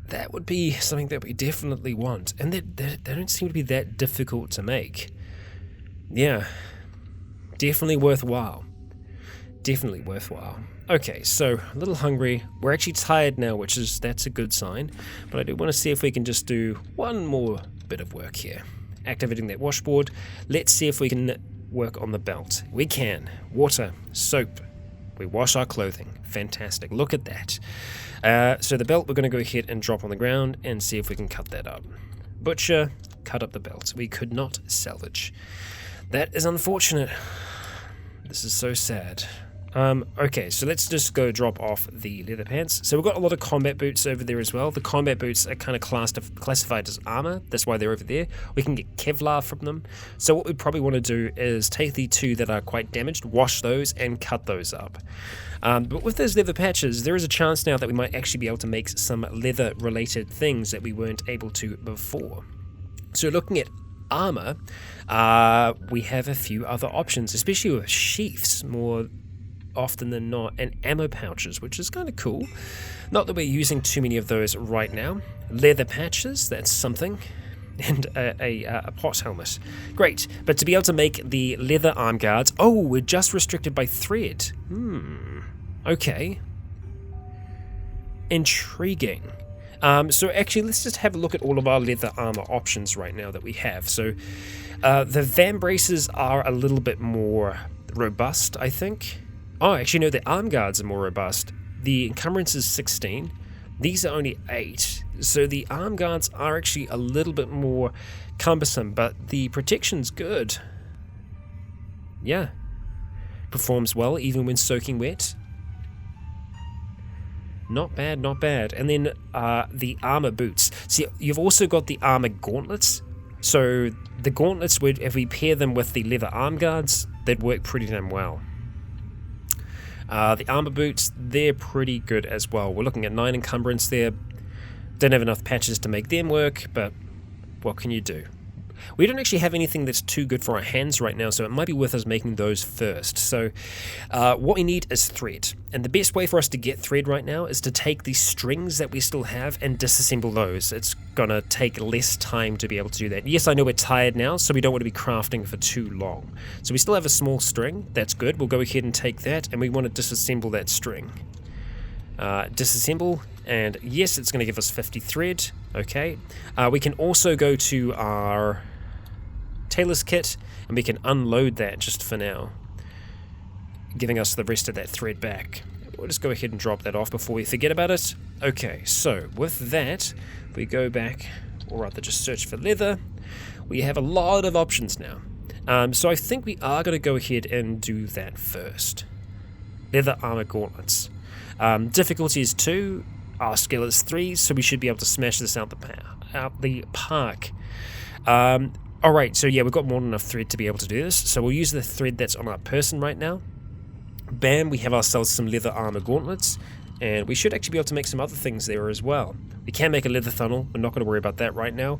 that would be something that we definitely want. And they don't seem to be that difficult to make. Yeah, definitely worthwhile. Definitely worthwhile. Okay, so a little hungry. We're actually tired now, that's a good sign. But I do want to see if we can just do one more bit of work here. Activating that washboard. Let's see if we can work on the belt. We can. Water, soap. We wash our clothing. Fantastic. Look at that. So the belt we're going to go ahead and drop on the ground and see if we can cut that up. Butcher, cut up the belt. We could not salvage. That is unfortunate. This is so sad. Okay, so let's just go drop off the leather pants. So we've got a lot of combat boots over there as well. The combat boots are kind of classified as armor. That's why they're over there. We can get Kevlar from them. So what we probably want to do is take the 2 that are quite damaged, wash those, and cut those up. But with those leather patches, there is a chance now that we might actually be able to make some leather-related things that we weren't able to before. So looking at armor, we have a few other options, especially with sheaths more often than not, and ammo pouches, which is kind of cool. Not that we're using too many of those right now. Leather patches, that's something. And a pot helmet. Great, but to be able to make the leather arm guards, oh, we're just restricted by thread. Okay. Intriguing. So actually, let's just have a look at all of our leather armor options right now that we have. So the van braces are a little bit more robust, I think. Oh, actually, no, the arm guards are more robust. The encumbrance is 16. These are only 8. So the arm guards are actually a little bit more cumbersome, but the protection's good. Yeah. Performs well even when soaking wet. Not bad, not bad. And then the armor boots. See, you've also got the armor gauntlets. So the gauntlets, if we pair them with the leather arm guards, they'd work pretty damn well. The armor boots, they're pretty good as well. We're looking at 9 encumbrance there. Don't have enough patches to make them work, but what can you do? We don't actually have anything that's too good for our hands right now, so it might be worth us making those first. So what we need is thread. And the best way for us to get thread right now is to take these strings that we still have and disassemble those. It's going to take less time to be able to do that. Yes, I know we're tired now, so we don't want to be crafting for too long. So we still have a small string. That's good. We'll go ahead and take that, and we want to disassemble that string. Disassemble, and yes, it's going to give us 50 thread. Okay. We can also go to our tailor's kit, and we can unload that just for now, giving us the rest of that thread back. We'll just go ahead and drop that off before we forget about it. Okay, so with that, we go back, or rather just search for leather. We have a lot of options now. So I think we are going to go ahead and do that first. Leather armor gauntlets. Difficulty is 2, our skill is 3, so we should be able to smash this out the park. Alright, so yeah, we've got more than enough thread to be able to do this, so we'll use the thread that's on our person right now. Bam, we have ourselves some leather armor gauntlets, and we should actually be able to make some other things there as well. We can make a leather funnel, we're not going to worry about that right now.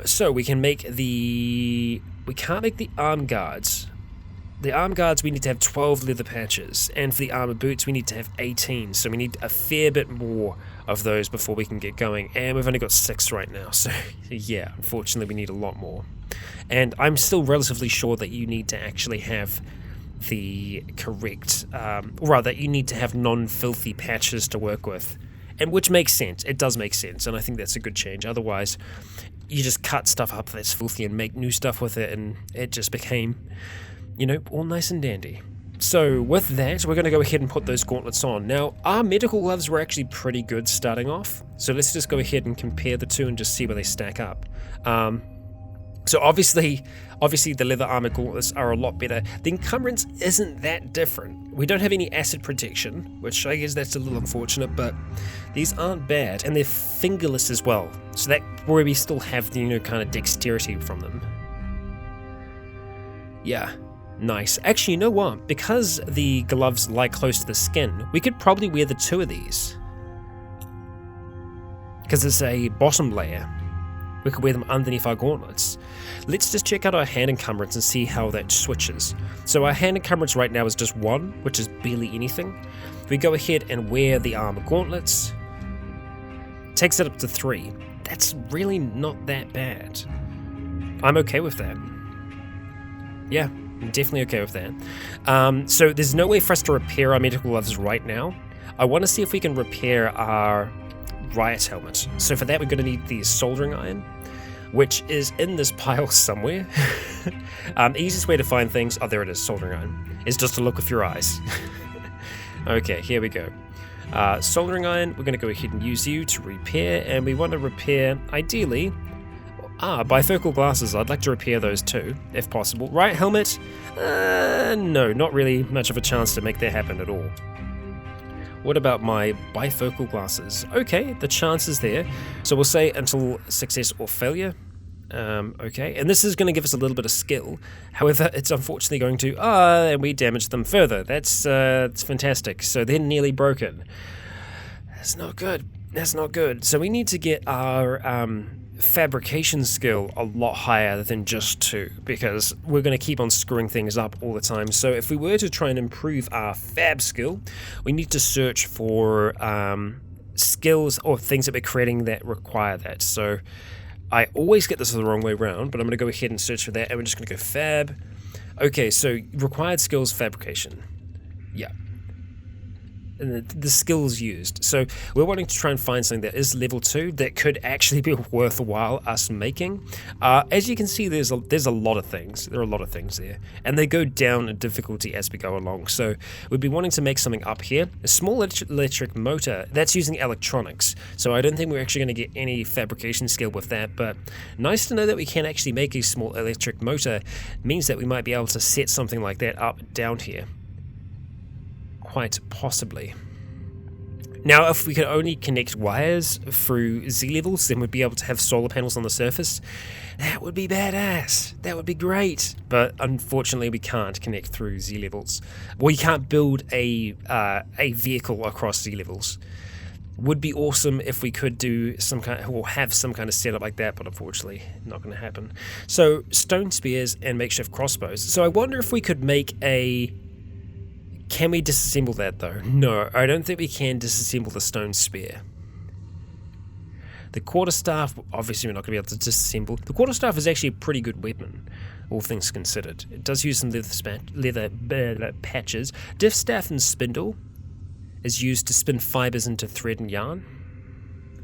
So we can make we can't make the arm guards. The arm guards, we need to have 12 leather patches, and for the armor boots we need to have 18, so we need a fair bit more of those before we can get going, and we've only got 6 right now, so yeah, unfortunately we need a lot more. And I'm still relatively sure that you need to actually have the correct, or rather you need to have non-filthy patches to work with, and which makes sense. It does make sense, and I think that's a good change. Otherwise you just cut stuff up that's filthy and make new stuff with it, and it just became, you know, all nice and dandy. So with that, we're going to go ahead and put those gauntlets on. Now, our medical gloves were actually pretty good starting off, so let's just go ahead and compare the two and just see where they stack up. So obviously the leather armor gauntlets are a lot better. The encumbrance isn't that different. We don't have any acid protection, which I guess that's a little unfortunate, but these aren't bad, and they're fingerless as well, so that where we still have the, you know, kind of dexterity from them. Yeah. Nice. Actually, you know what? Because the gloves lie close to the skin, we could probably wear the 2 of these. Because it's a bottom layer. We could wear them underneath our gauntlets. Let's just check out our hand encumbrance and see how that switches. So our hand encumbrance right now is just 1, which is barely anything. We go ahead and wear the armor gauntlets. Takes it up to 3. That's really not that bad. I'm okay with that. Yeah. I'm definitely okay with that. So there's no way for us to repair our medical gloves right now. I want to see if we can repair our riot helmet. So for that we're going to need the soldering iron, which is in this pile somewhere. Easiest way to find things, oh there it is, soldering iron, is just to look with your eyes. Okay, here we go. Soldering iron, we're going to go ahead and use you to repair, and we want to repair, ideally, bifocal glasses. I'd like to repair those too, if possible. Riot helmet? No, not really much of a chance to make that happen at all. What about my bifocal glasses? Okay, the chance is there. So we'll say until success or failure. Okay, and this is going to give us a little bit of skill. However, it's unfortunately going to, and we damage them further. That's fantastic. So they're nearly broken. That's not good. That's not good. So we need to get our fabrication skill a lot higher than just 2, because we're going to keep on screwing things up all the time. So if we were to try and improve our fab skill, we need to search for skills or things that we're creating that require that. So I always get this the wrong way around, but I'm going to go ahead and search for that, and we're just going to go fab. Okay, so required skills, fabrication. Yeah. And the skills used. So we're wanting to try and find something that is level 2 that could actually be worthwhile us making. As you can see, there's a lot of things. There are a lot of things there, and they go down in difficulty as we go along. So we'd be wanting to make something up here. A small electric motor that's using electronics. So I don't think we're actually going to get any fabrication skill with that. But nice to know that we can actually make a small electric motor. Means that we might be able to set something like that up down here. Quite possibly. Now, if we could only connect wires through Z-levels, then we'd be able to have solar panels on the surface. That would be badass. That would be great. But unfortunately, we can't connect through Z-levels. Well, you can't build a vehicle across Z-levels. Would be awesome if we could do some kind, or have some kind of setup like that, but unfortunately, not going to happen. So, stone spears and makeshift crossbows. So I wonder if we could make a... Can we disassemble that though? No, I don't think we can disassemble the stone spear. The quarterstaff, obviously we're not going to be able to disassemble. The quarterstaff is actually a pretty good weapon, all things considered. It does use some leather patches. Distaff and spindle is used to spin fibers into thread and yarn.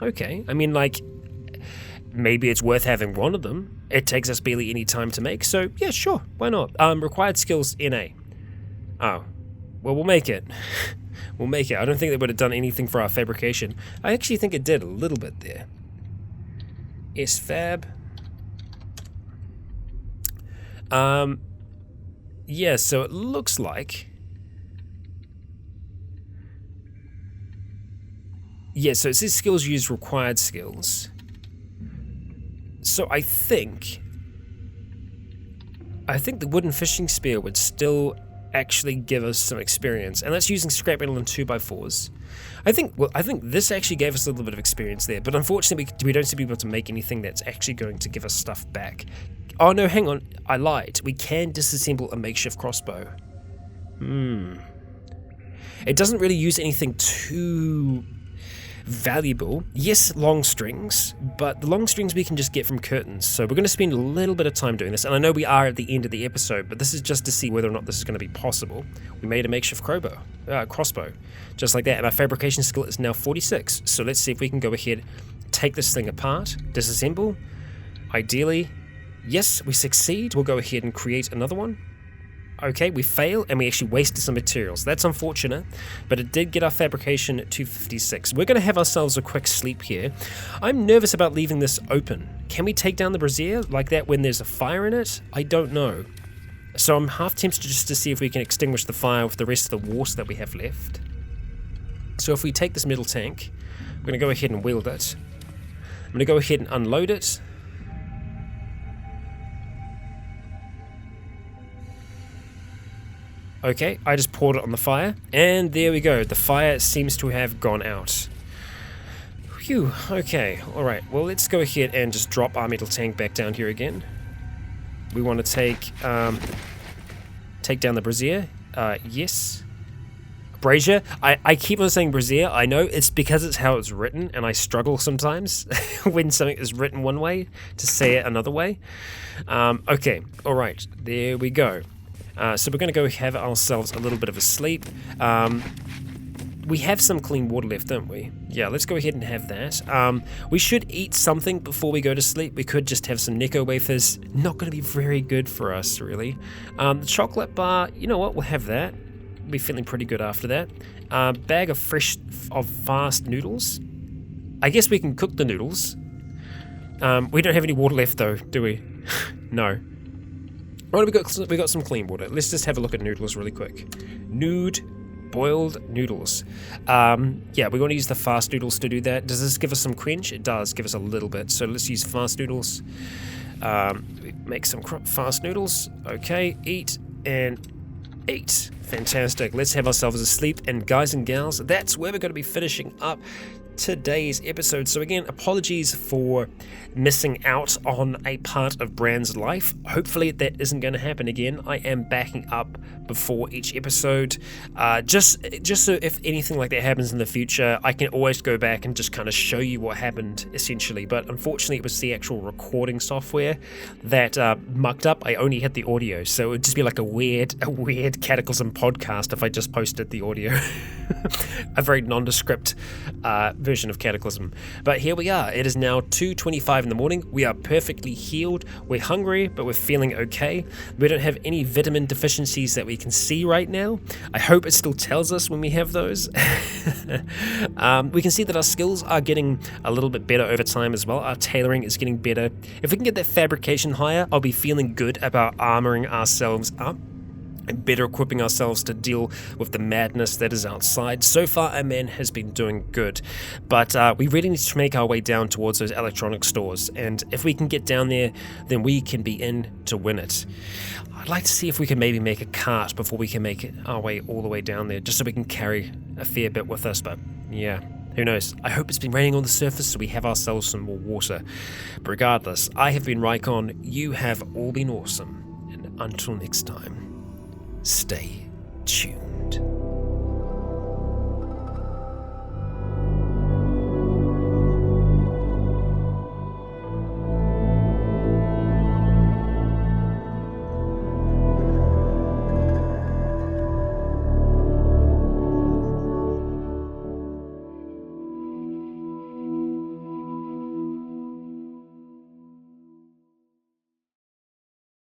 Okay, I mean, like, maybe it's worth having one of them. It takes us barely any time to make, so yeah, sure, why not? Required skills, NA. Oh, well, we'll make it. We'll make it. I don't think that would have done anything for our fabrication. I actually think it did a little bit there. S-Fab. Yeah, so it looks like... Yeah, so it says skills use required skills. So I think the wooden fishing spear would still actually give us some experience, and that's using scrap metal and 2x4s. I think this actually gave us a little bit of experience there, but unfortunately we don't seem to be able to make anything that's actually going to give us stuff back. Oh no, hang on, I lied. We can disassemble a makeshift crossbow. It doesn't really use anything too valuable. Yes, long strings, but the long strings we can just get from curtains. So we're going to spend a little bit of time doing this, and I know we are at the end of the episode, but this is just to see whether or not this is going to be possible. We made a makeshift crossbow, just like that, and our fabrication skill is now 46. So let's see if we can go ahead, take this thing apart, disassemble. Ideally, yes, we succeed. We'll go ahead and create another one. Okay, we fail, and we actually wasted some materials. That's unfortunate, but it did get our fabrication at 256. We're going to have ourselves a quick sleep here. I'm nervous about leaving this open. Can we take down the brazier like that when there's a fire in it? I don't know. So I'm half tempted just to see if we can extinguish the fire with the rest of the water that we have left. So if we take this metal tank, we're going to go ahead and wield it. I'm going to go ahead and unload it. Okay, I just poured it on the fire, and there we go. The fire seems to have gone out. Phew, okay, alright. Well, let's go ahead and just drop our metal tank back down here again. We want to take down the brazier. Yes. Brazier. I keep on saying brazier. I know it's because it's how it's written, and I struggle sometimes when something is written one way to say it another way. Okay, alright, there we go. So we're going to go have ourselves a little bit of a sleep. We have some clean water left, don't we? Yeah, let's go ahead and have that. We should eat something before we go to sleep. We could just have some Necco wafers. Not going to be very good for us, really. The chocolate bar, you know what? We'll have that. We'll be feeling pretty good after that. Bag of fast noodles. I guess we can cook the noodles. We don't have any water left, though, do we? No. Right, we got some clean water. Let's just have a look at noodles really quick. Boiled noodles. Yeah, we're going to use the fast noodles to do that. Does this give us some quench? It does give us a little bit. So let's use fast noodles. Make some fast noodles. Okay, eat and eat. Fantastic. Let's have ourselves a sleep. And guys and gals, that's where we're going to be finishing up today's episode. So again, apologies for missing out on a part of Bran's life. Hopefully that isn't going to happen again. I am backing up before each episode, just so if anything like that happens in the future, I can always go back and just kind of show you what happened essentially. But unfortunately it was the actual recording software that mucked up. I only had the audio, so it would just be like a weird Cataclysm podcast if I just posted the audio. A very nondescript version of Cataclysm. But here we are. It is now 2:25 in the morning. We are perfectly healed. We're hungry, but we're feeling okay. We don't have any vitamin deficiencies that we can see right now. I hope it still tells us when we have those. We can see that our skills are getting a little bit better over time as well. Our tailoring is getting better. If we can get that fabrication higher, I'll be feeling good about armoring ourselves up. and better equipping ourselves to deal with the madness that is outside. So far, our man has been doing good, but we really need to make our way down towards those electronic stores, and if we can get down there, then we can be in to win it. I'd like to see if we can maybe make a cart before we can make our way all the way down there, just so we can carry a fair bit with us, but yeah. Who knows? I hope it's been raining on the surface so we have ourselves some more water. But regardless, I have been Rycon, you have all been awesome, and until next time, stay tuned.